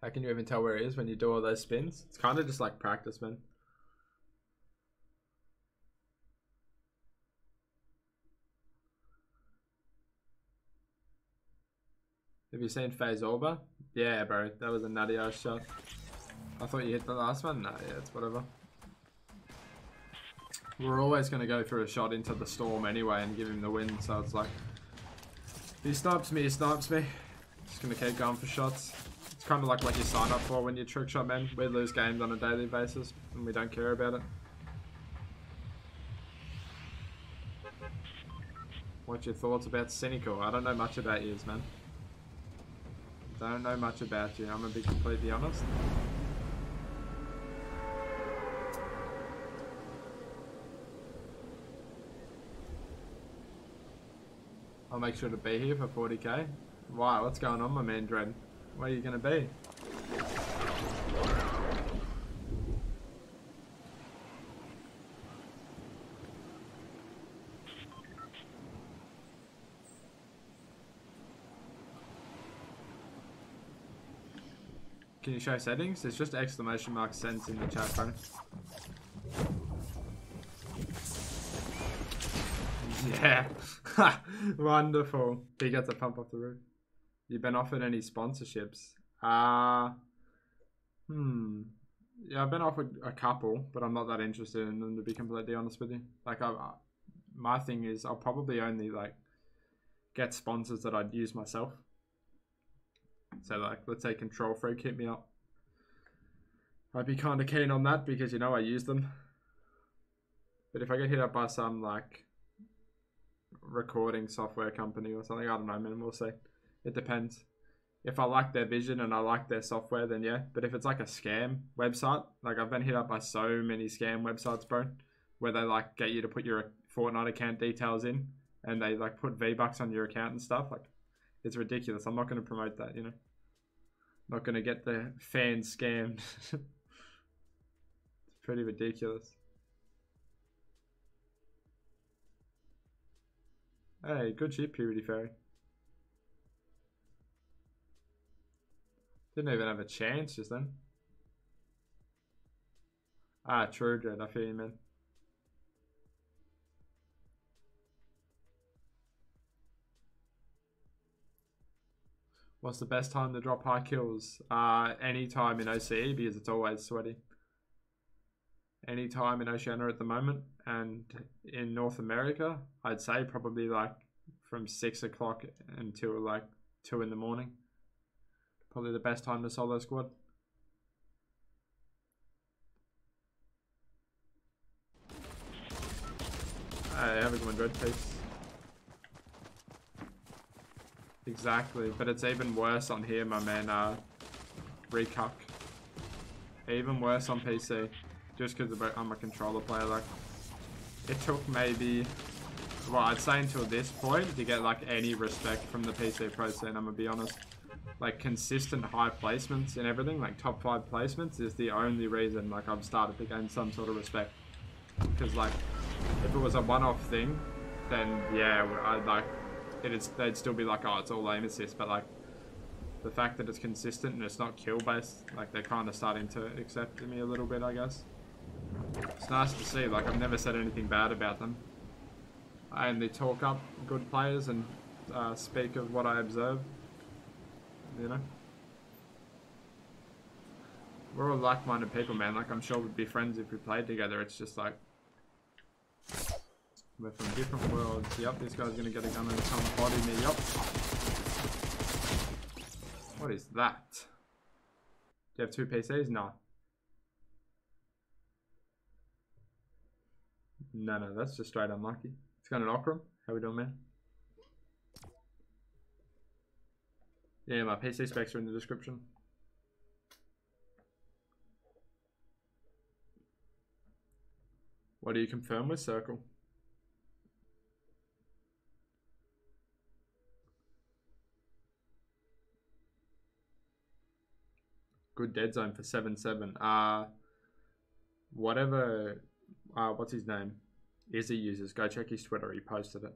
How can you even tell where it is when you do all those spins? It's kind of just like practice, man. Have you seen Phase Orba? Yeah, bro. That was a nutty ass shot. I thought you hit the last one? Nah, yeah, it's whatever. We're always going to go for a shot into the storm anyway and give him the win, so it's like... He snipes me, he snipes me. Just going to keep going for shots. It's kind of like what you sign up for when you trick shot, man. We lose games on a daily basis and we don't care about it. What's your thoughts about Cynical? I don't know much about yous, man. Don't know much about you, I'm gonna be completely honest. I'll make sure to be here for 40k. Why? What's going on, my man Dread? Where are you gonna be? Can you show settings? It's just exclamation mark Sens in the chat, bro. Yeah. Wonderful. He gets a pump off the roof. You been offered any sponsorships? Yeah, I've been offered a couple, but I'm not that interested in them, to be completely honest with you. Like, my thing is, I'll probably only like get sponsors that I'd use myself. So like, let's say Kontrol, Freek hit me up. I'd be kind of keen on that because, you know, I use them. But if I get hit up by some like recording software company or something, I don't know, man, we'll see. It depends. If I like their vision and I like their software, then yeah. But if it's like a scam website, like I've been hit up by so many scam websites, bro, where they like get you to put your Fortnite account details in and they like put V-Bucks on your account and stuff. Like, it's ridiculous. I'm not going to promote that, you know. Not going to get the fans scammed. It's pretty ridiculous. Hey, good shit, Purity Fairy. Didn't even have a chance just then. Ah, true, Dread. I feel you, man. What's the best time to drop high kills? Any time in OCE, because it's always sweaty. Any time in Oceania at the moment, and in North America, I'd say probably like from 6 o'clock until like 2 in the morning. Probably the best time to solo squad. Hey, have a good one, Dread. Peace. Exactly, but it's even worse on here, my man, Recuck. Even worse on PC, just because I'm a controller player. Like, it took maybe, well, I'd say until this point to get like any respect from the PC pro scene, I'm gonna be honest. like consistent high placements in everything, like top 5 placements, is the only reason like I've started to gain some sort of respect. Because like, if it was a one-off thing, then yeah, I'd like, they'd still be like, oh, it's all aim assist, but like, the fact that it's consistent and it's not kill based, like they're kind of starting to accept me a little bit, I guess. It's nice to see, like I've never said anything bad about them. I only talk up good players and speak of what I observe, you know. We're all like-minded people, man. Like I'm sure we'd be friends if we played together. It's just like, we're from different worlds. Yep, this guy's gonna get a gun and come body me, yup. What is that? Do you have 2 PCs? No. No, that's just straight unlucky. It's got an Okram. How we doing, man? Yeah, my PC specs are in the description. What do you confirm with Circle? Good dead zone for 7-7. Whatever, what's his name? Izzy uses. Go check his Twitter. He posted it.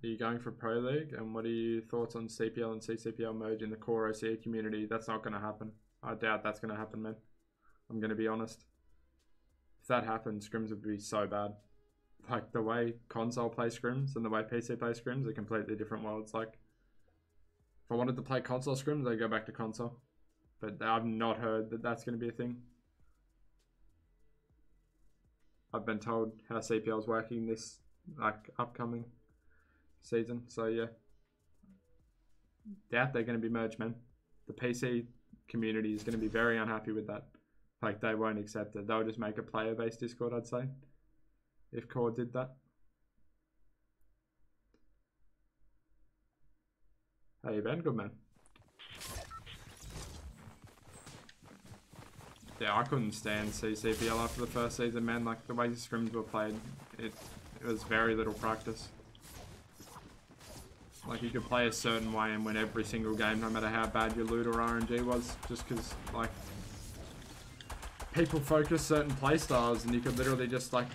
Are you going for Pro League? And what are your thoughts on CPL and CCPL merge in the core OCE community? That's not going to happen. I doubt that's going to happen, man. I'm going to be honest. If that happened, scrims would be so bad. Like, the way console plays scrims and the way PC plays scrims are completely different worlds. Like, if I wanted to play console scrims, I'd go back to console. But I've not heard that that's going to be a thing. I've been told how CPL is working this, like, upcoming season. So, yeah. Doubt they're going to be merged, man. The PC community is going to be very unhappy with that. Like, they won't accept it. They'll just make a player-based Discord, I'd say. If Core did that. How you been? Good, man. Yeah, I couldn't stand CCPL after the first season, man. Like, the way the scrims were played, it was very little practice. Like, you could play a certain way and win every single game, no matter how bad your loot or RNG was, just because, like, people focus certain playstyles, and you could literally just, like,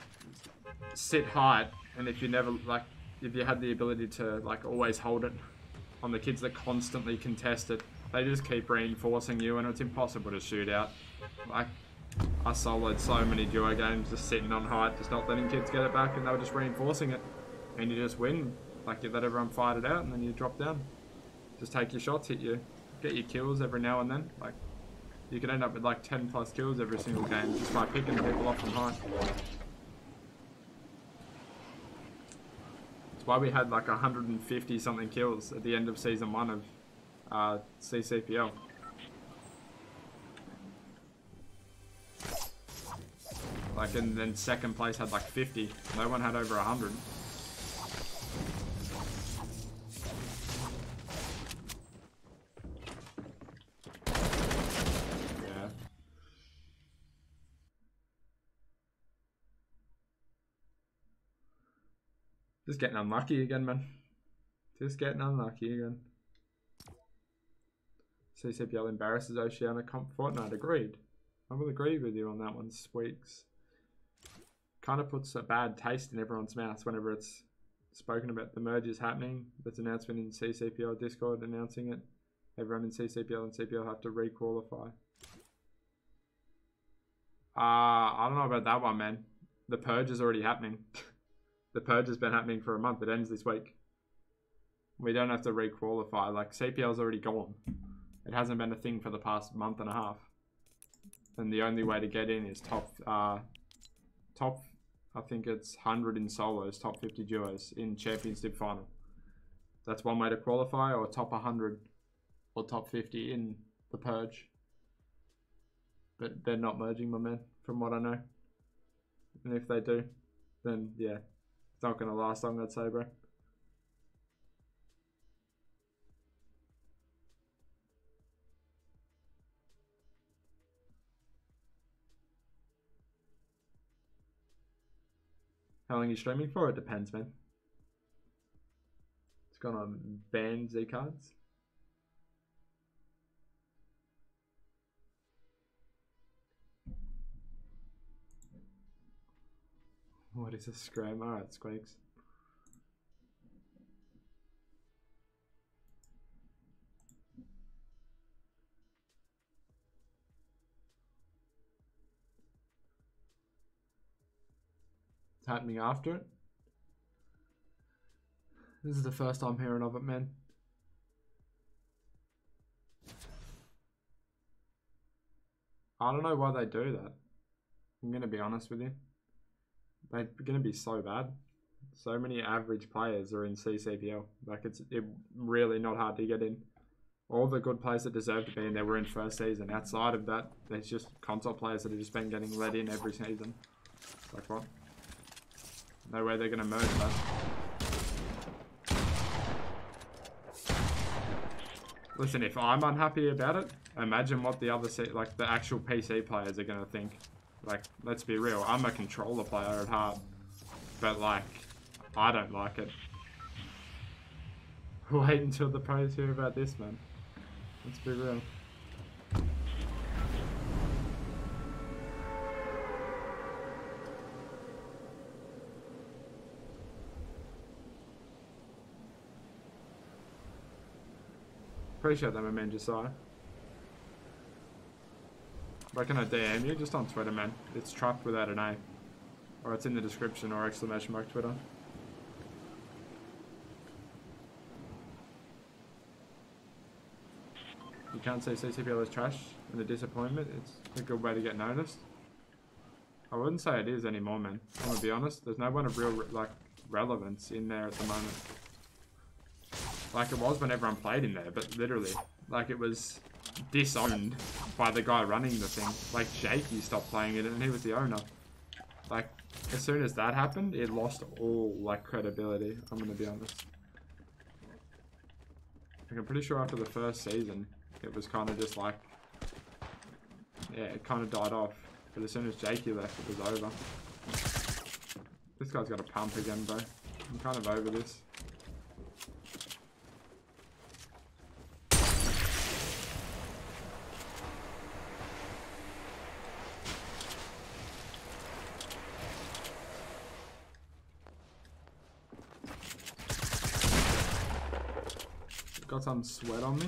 sit height, and if you never, like, if you had the ability to, like, always hold it on the kids that constantly contest it, they just keep reinforcing you, and it's impossible to shoot out. Like, I soloed so many duo games just sitting on height, just not letting kids get it back, and they were just reinforcing it, and you just win. Like, you let everyone fight it out, and then you drop down. Just take your shots, hit you, get your kills every now and then. Like, you could end up with like 10 plus kills every single game just by picking people off from height. That's why we had like 150 something kills at the end of season 1 of CCPL. Like, and then second place had like 50. No one had over 100. Yeah. Just getting unlucky again, man. Just getting unlucky again. CCPL embarrasses Oceania comp Fortnite. Agreed. I will agree with you on that one, Squeaks. Kind of puts a bad taste in everyone's mouth whenever it's spoken about. The merge is happening. There's an announcement in CCPL Discord announcing it. Everyone in CCPL and CPL have to re-qualify. I don't know about that one, man. The purge is already happening. The purge has been happening for a month. It ends this week. We don't have to re-qualify. Like, CPL's already gone. It hasn't been a thing for the past month and a half. And the only way to get in is top, I think it's 100 in solos, top 50 duos in championship final. That's one way to qualify, or top 100 or top 50 in the purge. But they're not merging, my man, from what I know. And if they do, then yeah, it's not going to last long, I'd say, bro. How long are you streaming for? It depends, man. It's gonna ban Z cards. What is a scram? Alright, Squeaks. It's happening after it. This is the first time hearing of it, man. I don't know why they do that. I'm gonna be honest with you. They're gonna be so bad. So many average players are in CCPL. Like it's really not hard to get in. All the good players that deserve to be in there were in first season. Outside of that, there's just console players that have just been getting let in every season. Like what? No way they're gonna merge that. Listen, if I'm unhappy about it, imagine what the other like the actual PC players are gonna think. Like, let's be real, I'm a controller player at heart, but like, I don't like it. Wait until the pros hear about this, man. Let's be real. Appreciate that, my man, Josiah. Where can I DM you? Just on Twitter, man. It's truck without an A. Or it's in the description or exclamation mark Twitter. You can't say CCPL is trash and a disappointment. It's a good way to get noticed. I wouldn't say it is anymore, man. I'm gonna be honest. There's no one of real like relevance in there at the moment. Like it was when everyone played in there, but literally, like it was disowned by the guy running the thing. Like Jakey stopped playing it and he was the owner. Like as soon as that happened, it lost all like credibility. I'm gonna be honest. Like, I'm pretty sure after the first season, it was kind of just like, yeah, it kind of died off. But as soon as Jakey left, it was over. This guy's got a pump again, bro. I'm kind of over this. Got some sweat on me.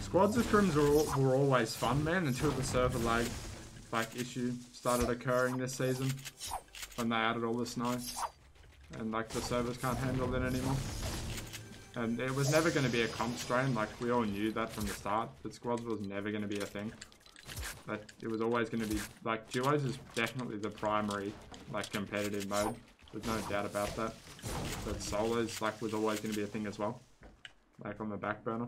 Squads of scrims were always fun, man, until the server lag issue started occurring this season when they added all the snow and like the servers can't handle it anymore. And it was never going to be a comp strain, like we all knew that from the start, but squads was never going to be a thing. But it was always going to be, like, duos is definitely the primary like competitive mode, there's no doubt about that. But solos like was always going to be a thing as well, like on the back burner.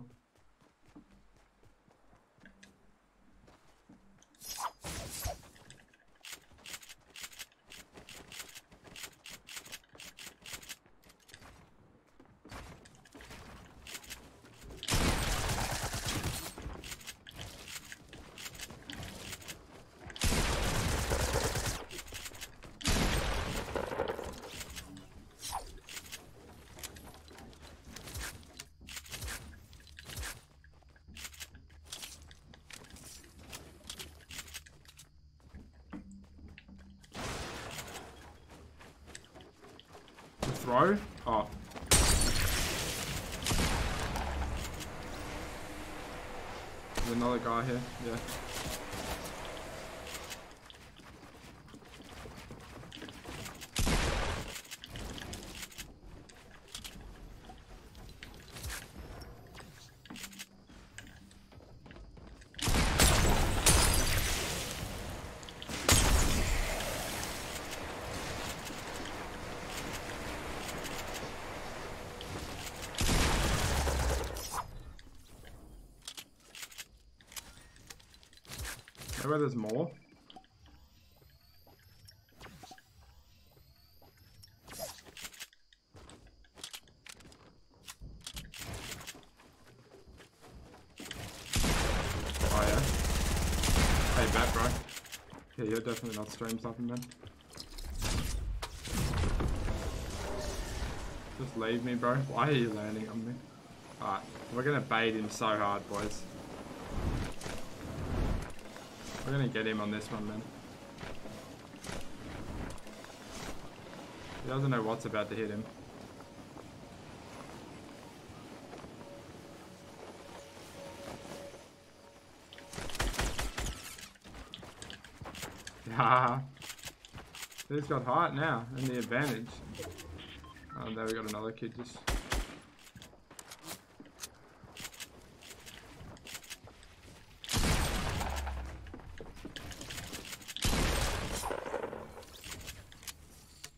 Throw? Oh. There's another guy here, yeah. Where there's more? Oh yeah. Hey, bet, bro. Yeah, you're definitely not stream stopping, man. Just leave me, bro. Why are you landing on me? Alright, we're gonna bait him so hard, boys. We're gonna get him on this one, man. He doesn't know what's about to hit him. Yeah. He's got height now and the advantage. Oh, there we got another kid just.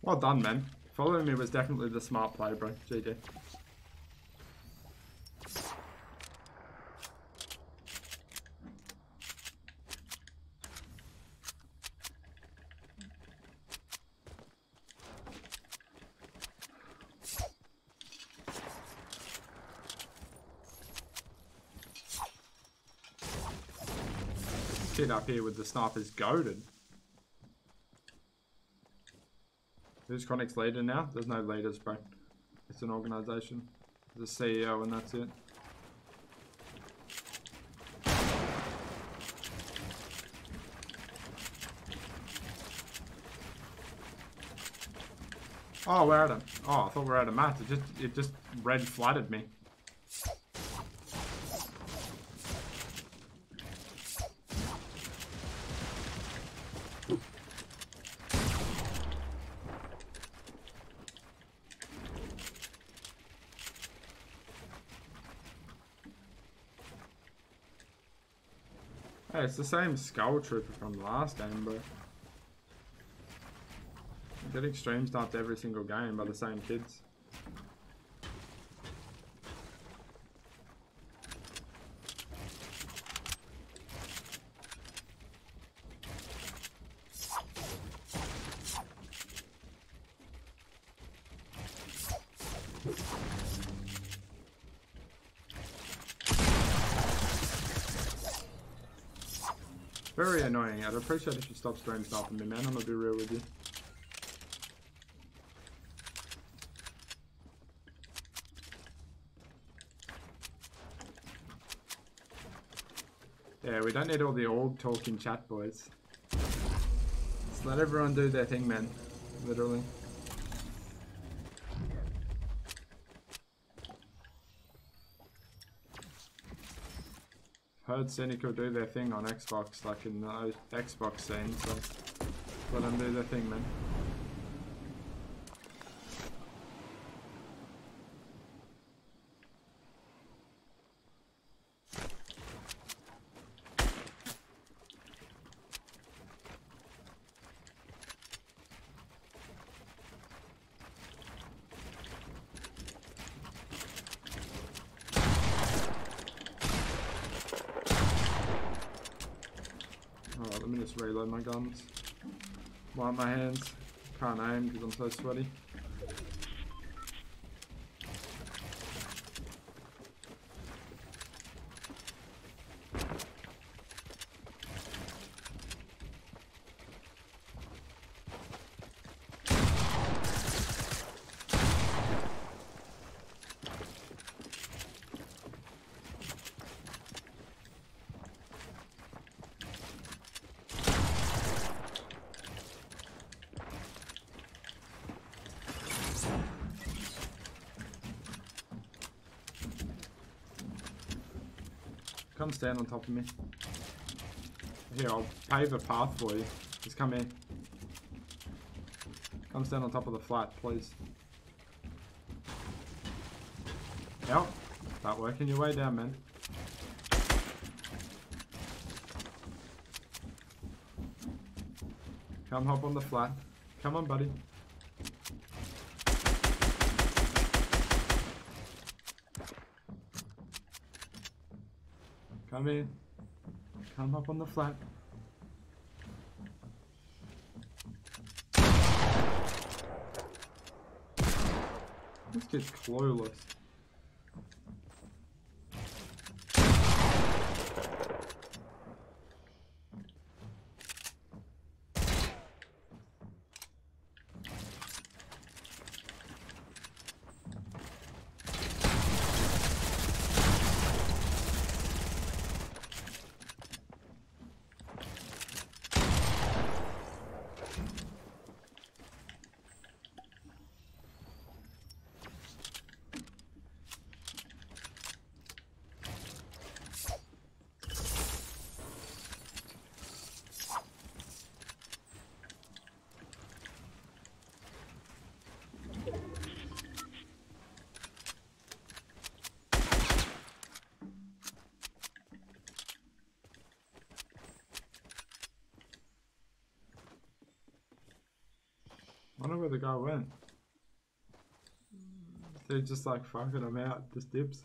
Well done, man. Following me was definitely the smart play, bro. GG. Kid up here with the sniper's goated. Who's Chronic's leader now? There's no leaders, bro. It's an organization. There's a CEO and that's it. Oh, we're at a. Oh, I thought we were at a match. It just red flooded me. Hey, it's the same Skull Trooper from the last game, bro. I get extreme stopped every single game by the same kids. Very annoying. I'd appreciate if you stop stream stopping me, man. I'm gonna be real with you. Yeah, we don't need all the old talking chat, boys. Just let everyone do their thing, man. Literally. Heard Cynic will do their thing on Xbox, like in the Xbox scene, so let them do their thing, man. Let me just reload my guns. Wipe my hands. Can't aim because I'm so sweaty. Come stand on top of me. Here, I'll pave a path for you. Just come here. Come stand on top of the flat, please. Yep. Start working your way down, man. Come hop on the flat. Come on, buddy. Come in. Come up on the flat. This kid's clueless. I wonder where the guy went. They're just like fucking him out, just dips.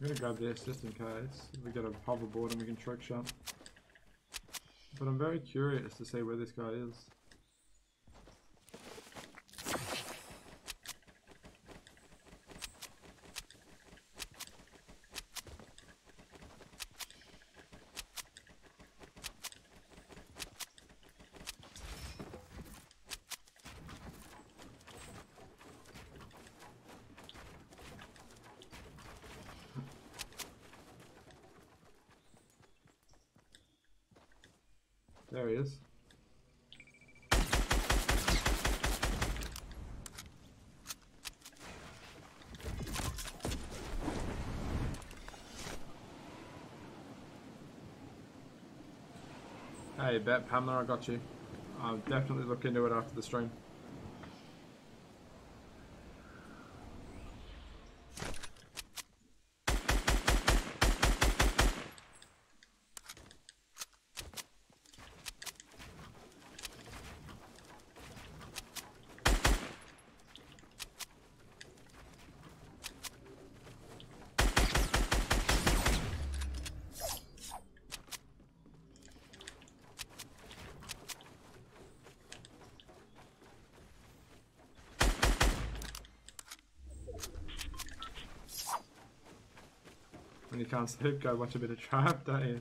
I'm gonna grab this just in case. If we get a hoverboard and we can trick shot. But I'm very curious to see where this guy is. There he is. Hey, bet Pamela, I got you. I'll definitely look into it after the stream. When you can't sleep, go watch a bit of Trap, don't you?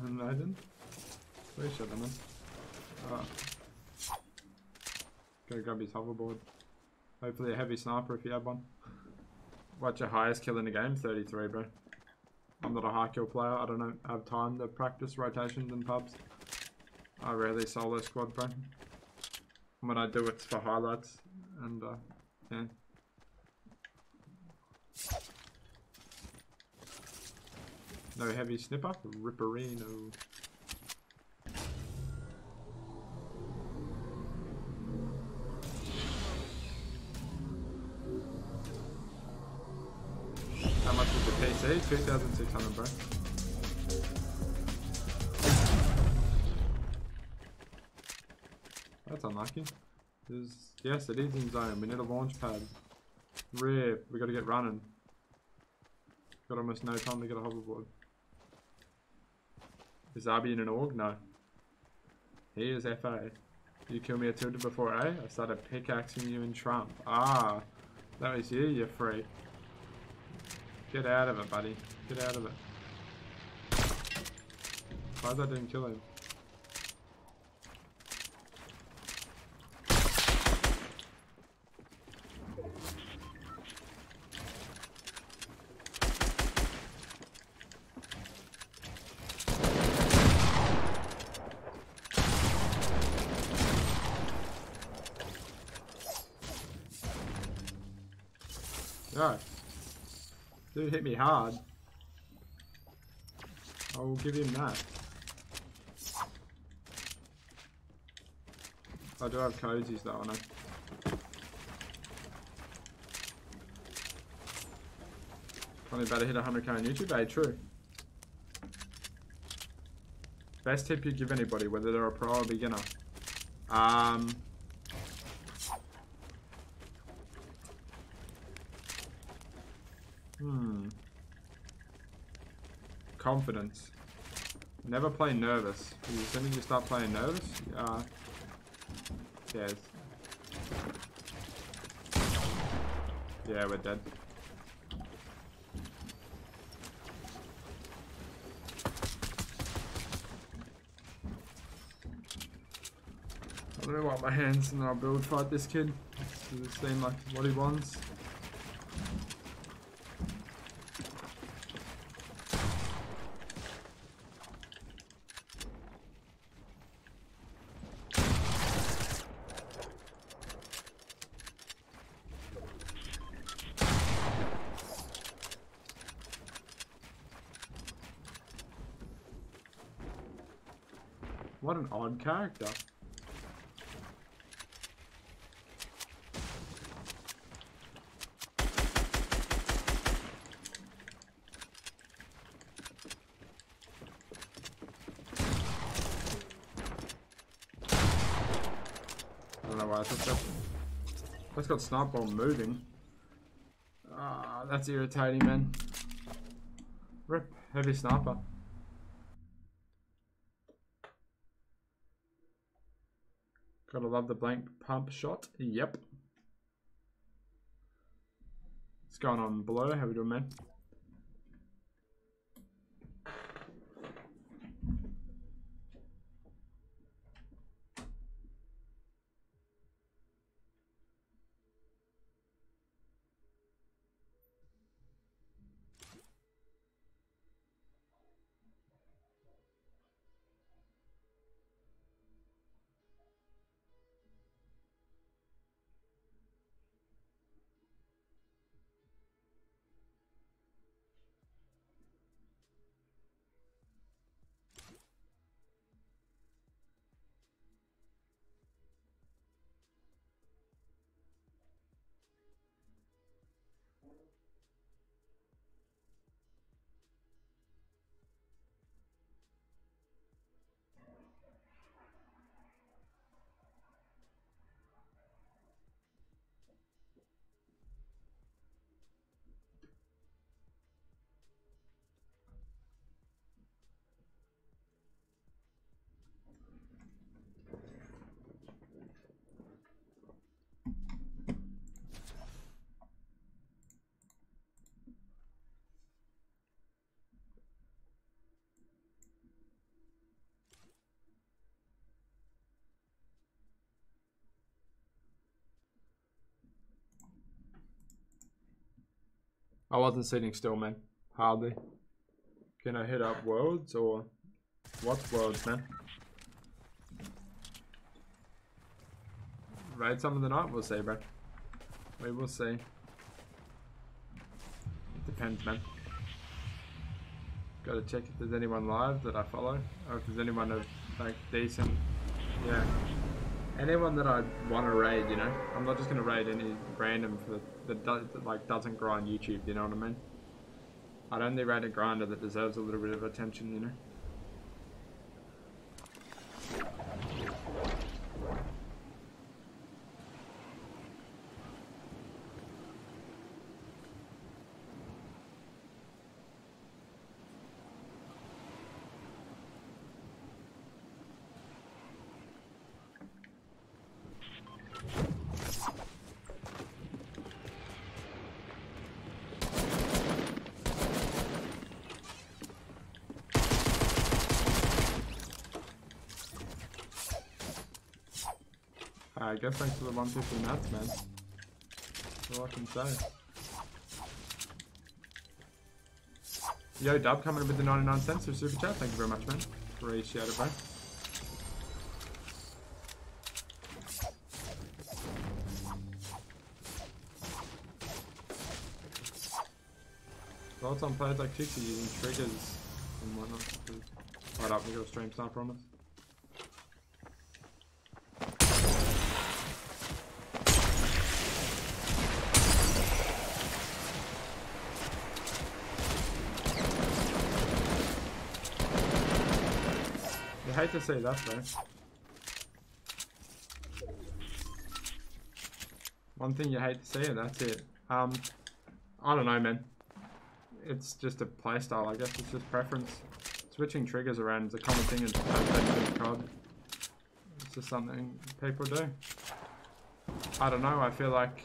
Imagine. Where's shot on him? Oh. Go grab his hoverboard. Hopefully a heavy sniper if you have one. What's your highest kill in the game? 33, bro. I'm not a high kill player. I don't have time to practice rotations and pubs. I rarely solo squad, bro. When I do, it's for highlights. And, yeah. No heavy snipper, Ripperino. How much is the PC? 2,600, bro. That's unlucky. Yes, it is in zone. We need a launch pad. Rip, we gotta get running. Got almost no time to get a hoverboard. Is Arby in an org? No. He is FA. You kill me at tilted before A? I started pickaxing you in Trump. Ah, that was you, you're free. Get out of it, buddy. Get out of it. Why that didn't kill him? Yo, dude hit me hard. I will give him that. I do have cozies though, I know. Only about to hit 100k on YouTube, eh? True. Best tip you give anybody, whether they're a pro or beginner. Confidence. Never play nervous. As soon as you start playing nervous, yes. Yeah, we're dead. I'm gonna wipe my hands and then I'll build fight this kid. Does it seem like what he wants? What an odd character. I don't know why I took that. That's got sniper bomb moving. Ah, that's irritating, man. Rip, heavy sniper. Gotta love the blank pump shot. Yep. What's going on, Blow? How we doing, man? I wasn't sitting still, man. Hardly. Can I hit up worlds or what's worlds, man? Raid some of the night? We'll see, bro. We will see. It depends, man. Gotta check if there's anyone live that I follow, or if there's anyone of like decent, yeah. Anyone that I want to raid, you know. I'm not just gonna raid any random that doesn't grind YouTube. You know what I mean? I'd only raid a grinder that deserves a little bit of attention, you know. I guess thanks for the 150 mats, man. That's all I can say. Yo, Dub coming in with the 99 cents for super chat. Thank you very much, man. Appreciate it, bro. Thoughts on players like Chicks using triggers and whatnot. Right up, we got a stream sniper on us. I hate to say that, though. One thing you hate to see, and that's it. I don't know, man. it's just a playstyle, I guess. It's just preference. Switching triggers around is a common thing in COD. It's just something people do. I don't know, I feel like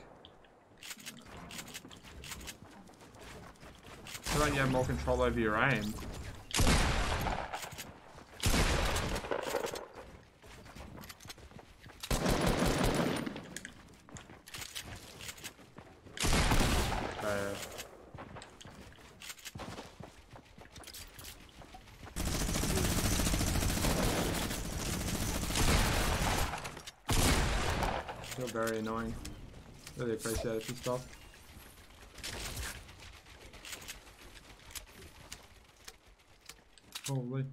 you have more control over your aim. Still very annoying. Really appreciate it if you stop. Holy.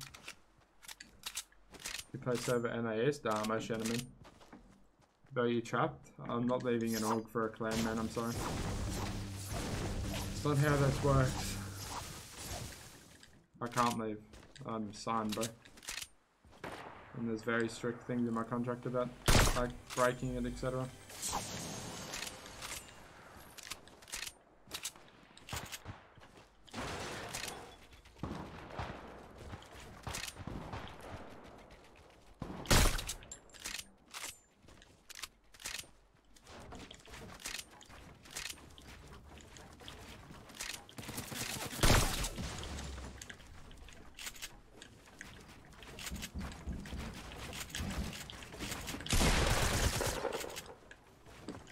You play server NAS, damn, enemy. Though you trapped? I'm not leaving an org for a clan, man, I'm sorry. It's not how this works. I can't leave. I'm signed, bro. And there's very strict things in my contract about, like, breaking it, etc.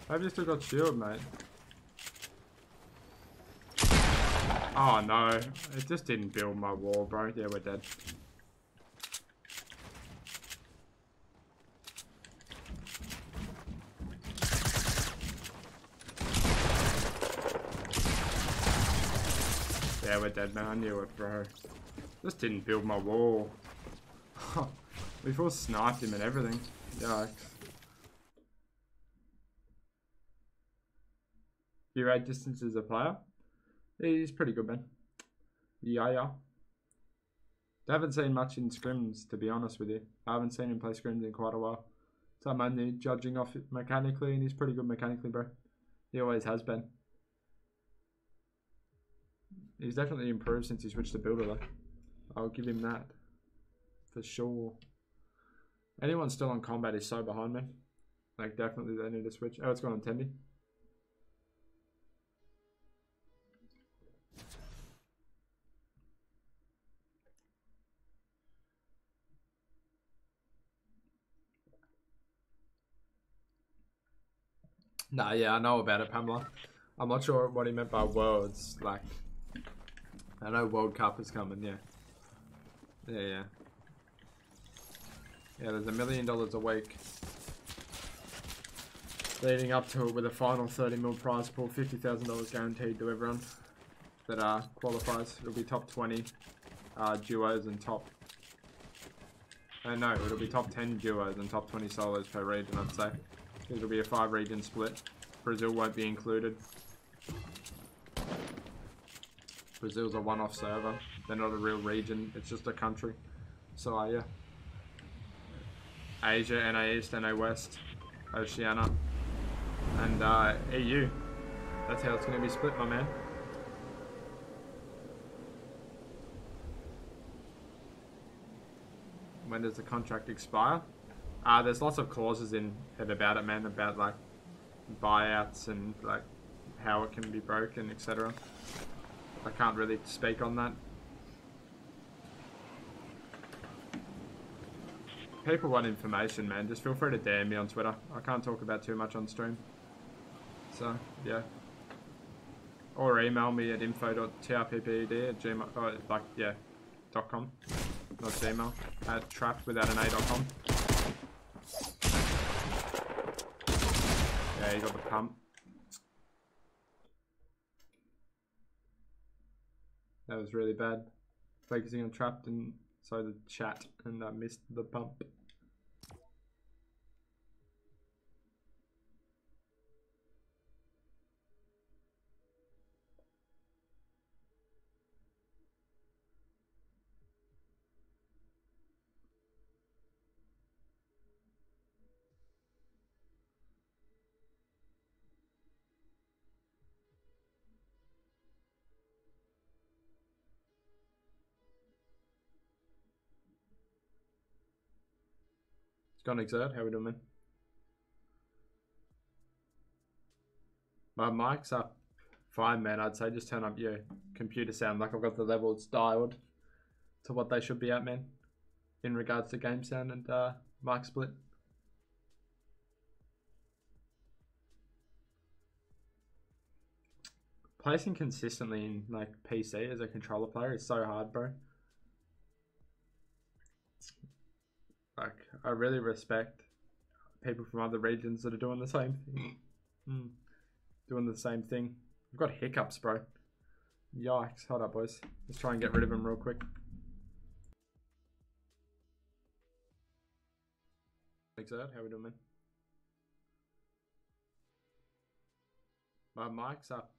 I've just still got shield, mate. Oh no, it just didn't build my wall, bro. Yeah, we're dead. Yeah, we're dead, man. I knew it, bro. Just didn't build my wall. We full sniped him and everything. Yikes. You rate distance as a player? He's pretty good, man. Yeah. I haven't seen much in scrims, to be honest with you. I haven't seen him play scrims in quite a while. So I'm only judging off it mechanically, and he's pretty good mechanically, bro. He always has been. He's definitely improved since he switched to builder, though. I'll give him that. For sure. Anyone still on combat is so behind me. Like, definitely they need to switch. Oh, it's gone on Tendy. Nah, yeah, I know about it, Pamela. I'm not sure what he meant by worlds. Like, I know World Cup is coming, yeah. Yeah. Yeah, there's $1 million a week leading up to it with a final 30 mil prize pool, $50,000 guaranteed to everyone that qualifies. It'll be top 20 duos and top... no, it'll be top 10 duos and top 20 solos per region, I'd say. It'll be a 5-region split. Brazil won't be included. Brazil's a one-off server. They're not a real region. It's just a country. So, yeah. Asia, NA East, NA West, Oceania, and EU. That's how it's going to be split, my man. When does the contract expire? There's lots of clauses in it about it, man, about like buyouts and like how it can be broken, etc. I can't really speak on that. People want information, man. Just feel free to DM me on Twitter. I can't talk about too much on stream. So, yeah. Or email me at info.trpped@gmail.com. Not Gmail. At trappedwithoutana.com. Yeah, you got the pump. That was really bad. Focusing on trapped and so the chat, and I missed the pump. Gone Exert, how we doing, man? My mic's up fine, man. I'd say just turn up your computer sound. Like I've got the levels dialed to what they should be at, man, in regards to game sound and mic split. Placing consistently in like PC as a controller player is so hard, bro. Like, I really respect people from other regions that are doing the same thing. Doing the same thing. I've got hiccups, bro. Yikes. Hold up, boys. Let's try and get rid of them real quick. Exert, how we doing, man? My mic's up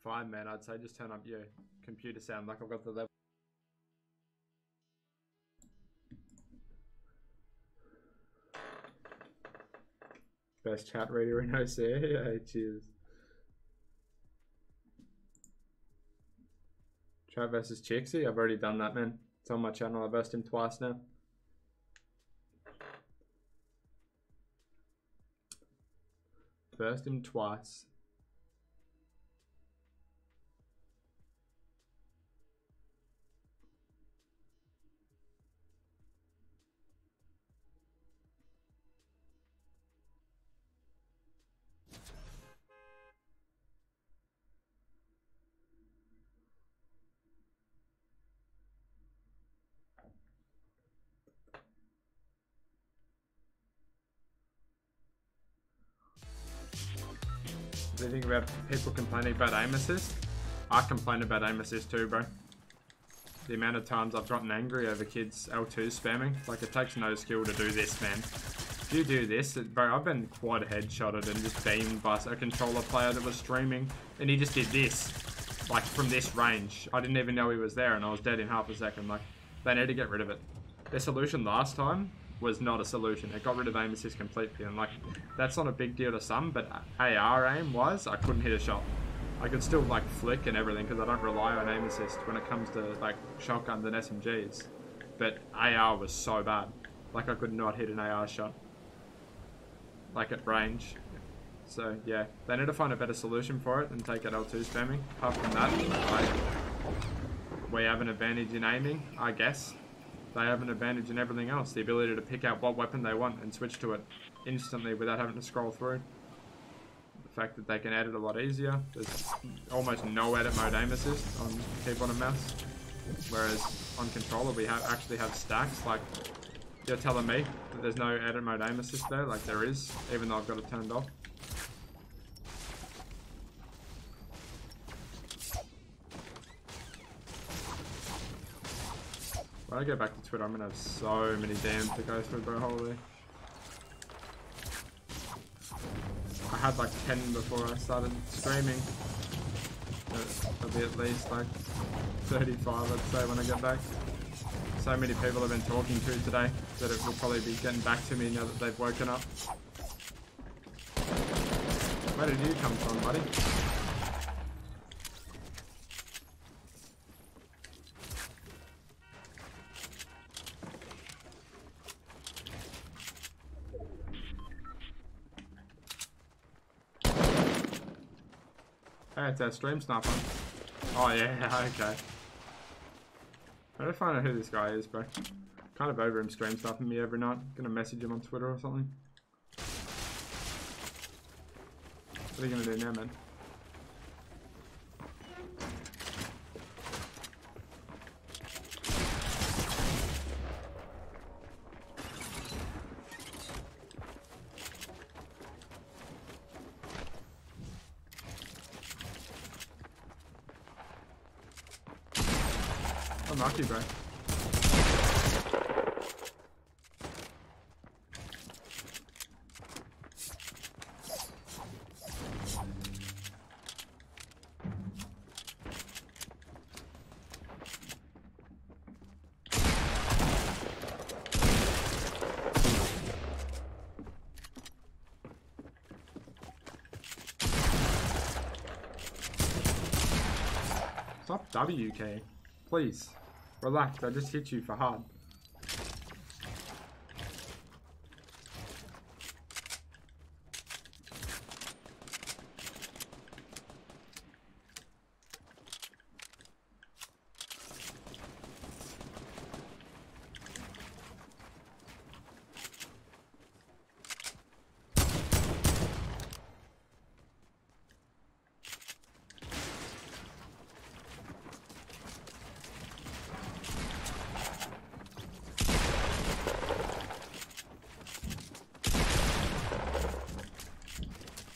fine, man. I'd say just turn up your computer sound. Like I've got the level. Best chat reader in OC. Yeah, cheers. Chat versus Chixie. I've already done that, man. It's on my channel. I've versed him twice now. Versed him twice. The thing about people complaining about aim assist, I complain about aim assist too, bro. The amount of times I've gotten angry over kids L2 spamming, like it takes no skill to do this, man. If you do this, bro, I've been quad headshotted and just beamed by a controller player that was streaming, and he just did this, like from this range. I didn't even know he was there, and I was dead in half a second. Like, they need to get rid of it. Their solution last time was not a solution. It got rid of aim assist completely, and like, that's not a big deal to some, but AR aim wise, I couldn't hit a shot. I could still like flick and everything because I don't rely on aim assist when it comes to like shotguns and SMGs, but AR was so bad. Like, I could not hit an AR shot, like at range. So yeah, they need to find a better solution for it and take out L2 spamming. Apart from that, like, we have an advantage in aiming, I guess. They have an advantage in everything else. The ability to pick out what weapon they want and switch to it instantly without having to scroll through. The fact that they can edit a lot easier. There's almost no edit mode aim assist on keyboard and mouse. Whereas on controller we actually have stacks. Like, you're telling me that there's no edit mode aim assist there? Like, there is, even though I've got it turned off. When I go back to Twitter, I'm gonna have so many DMs to go through, bro. Holy. I had like 10 before I started streaming. There'll be at least like 35, I'd say, when I get back. So many people I've been talking to today that it will probably be getting back to me now that they've woken up. Where did you come from, buddy? Hey, it's our stream sniper. Oh yeah, okay. I gotta find out who this guy is, bro. Kind of over him stream sniping me every night. Gonna message him on Twitter or something. What are you gonna do now, man? Unlucky, bro. Stop WK, please. Relax, I just hit you for hard.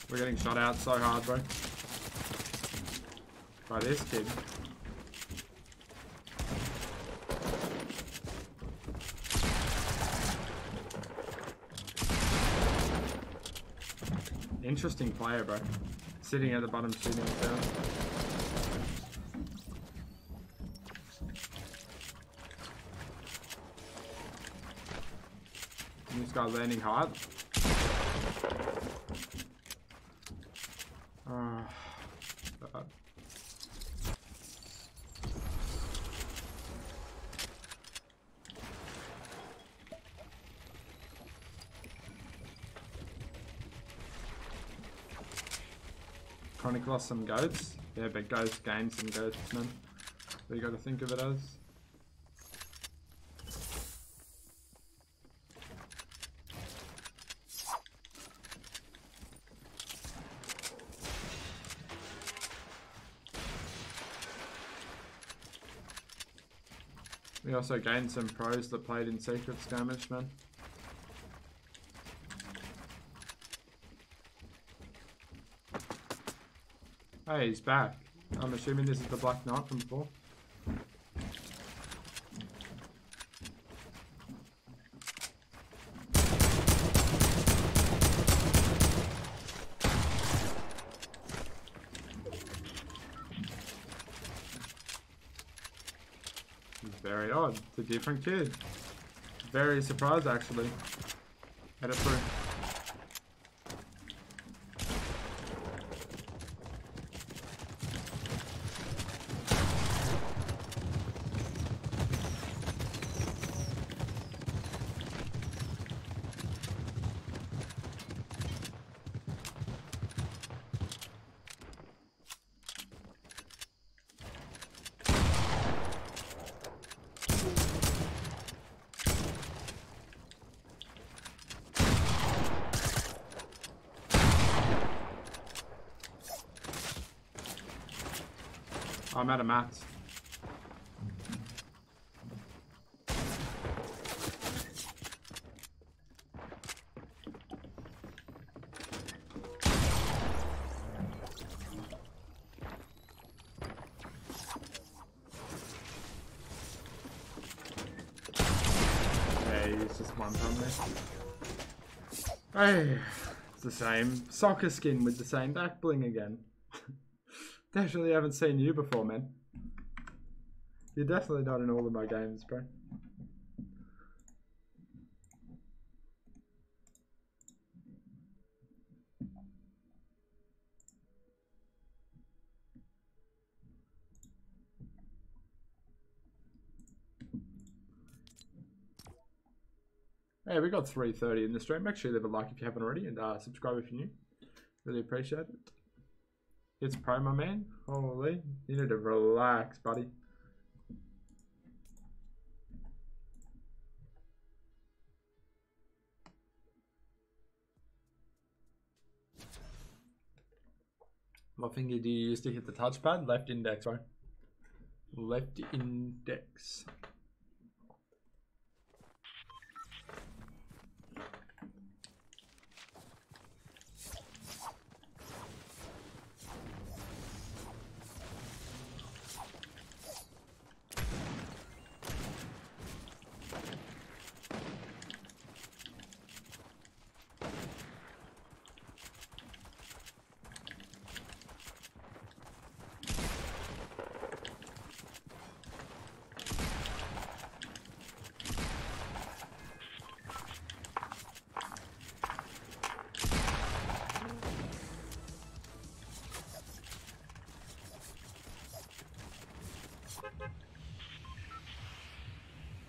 We're getting shot out so hard, bro. By this kid. Interesting player, bro. Sitting at the bottom, shooting us down. And this guy landing hard. Bad. Chronic lost some goats. Yeah, but ghosts gained some goats, man. So you got to think of it as. We also gained some pros that played in secret skirmish, man. Hey, he's back. I'm assuming this is the Black Knight from before. Very odd. It's a different kid. Very surprised, actually. Had it through. I'm out of mats. Yeah, he's just one from me. Hey, it's the same soccer skin with the same back bling again. Definitely haven't seen you before, man. You're definitely not in all of my games, bro. Hey, we got 3:30 in the stream. Make sure you leave a like if you haven't already, and subscribe if you're new. Really appreciate it. It's pro, my man. Holy, you need to relax, buddy. What finger do you use to hit the touchpad? Left index, right? Left index.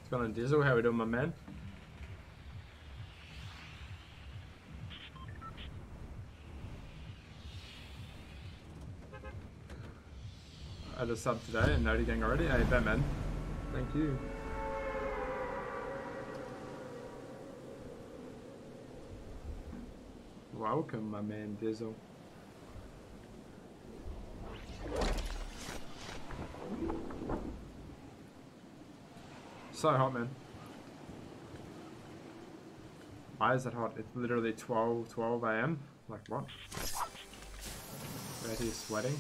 It's gone on Dizzle. How we doing, my man? I had a sub today and Noti Gang already. Hey, Batman. Thank you. Welcome, my man, Dizzle. So hot, man. Why is it hot? It's literally 12 a.m. Like what? Where he's sweating.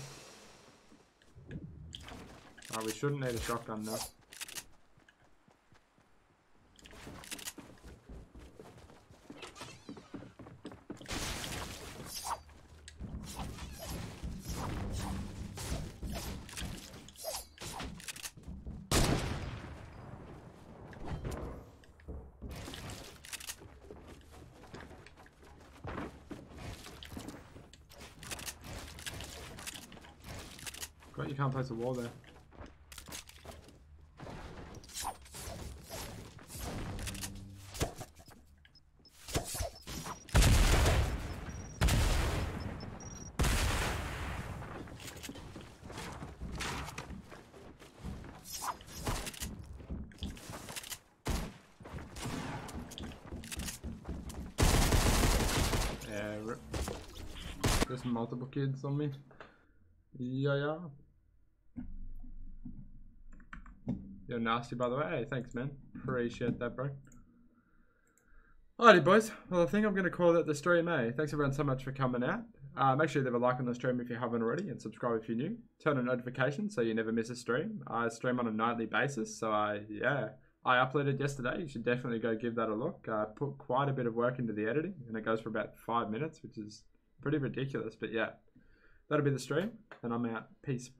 Oh, we shouldn't need a shotgun now. You can't place a wall there. Yeah, there's multiple kids on me. Yeah. You're nasty, by the way. Hey, thanks, man. Appreciate that, bro. Alrighty, boys. Well, I think I'm going to call that the stream, eh? Thanks, everyone, so much for coming out. Make sure you leave a like on the stream if you haven't already, and subscribe if you're new. Turn on notifications so you never miss a stream. I stream on a nightly basis, so I uploaded yesterday. You should definitely go give that a look. I put quite a bit of work into the editing, and it goes for about 5 minutes, which is pretty ridiculous. But yeah, that'll be the stream, and I'm out. Peace.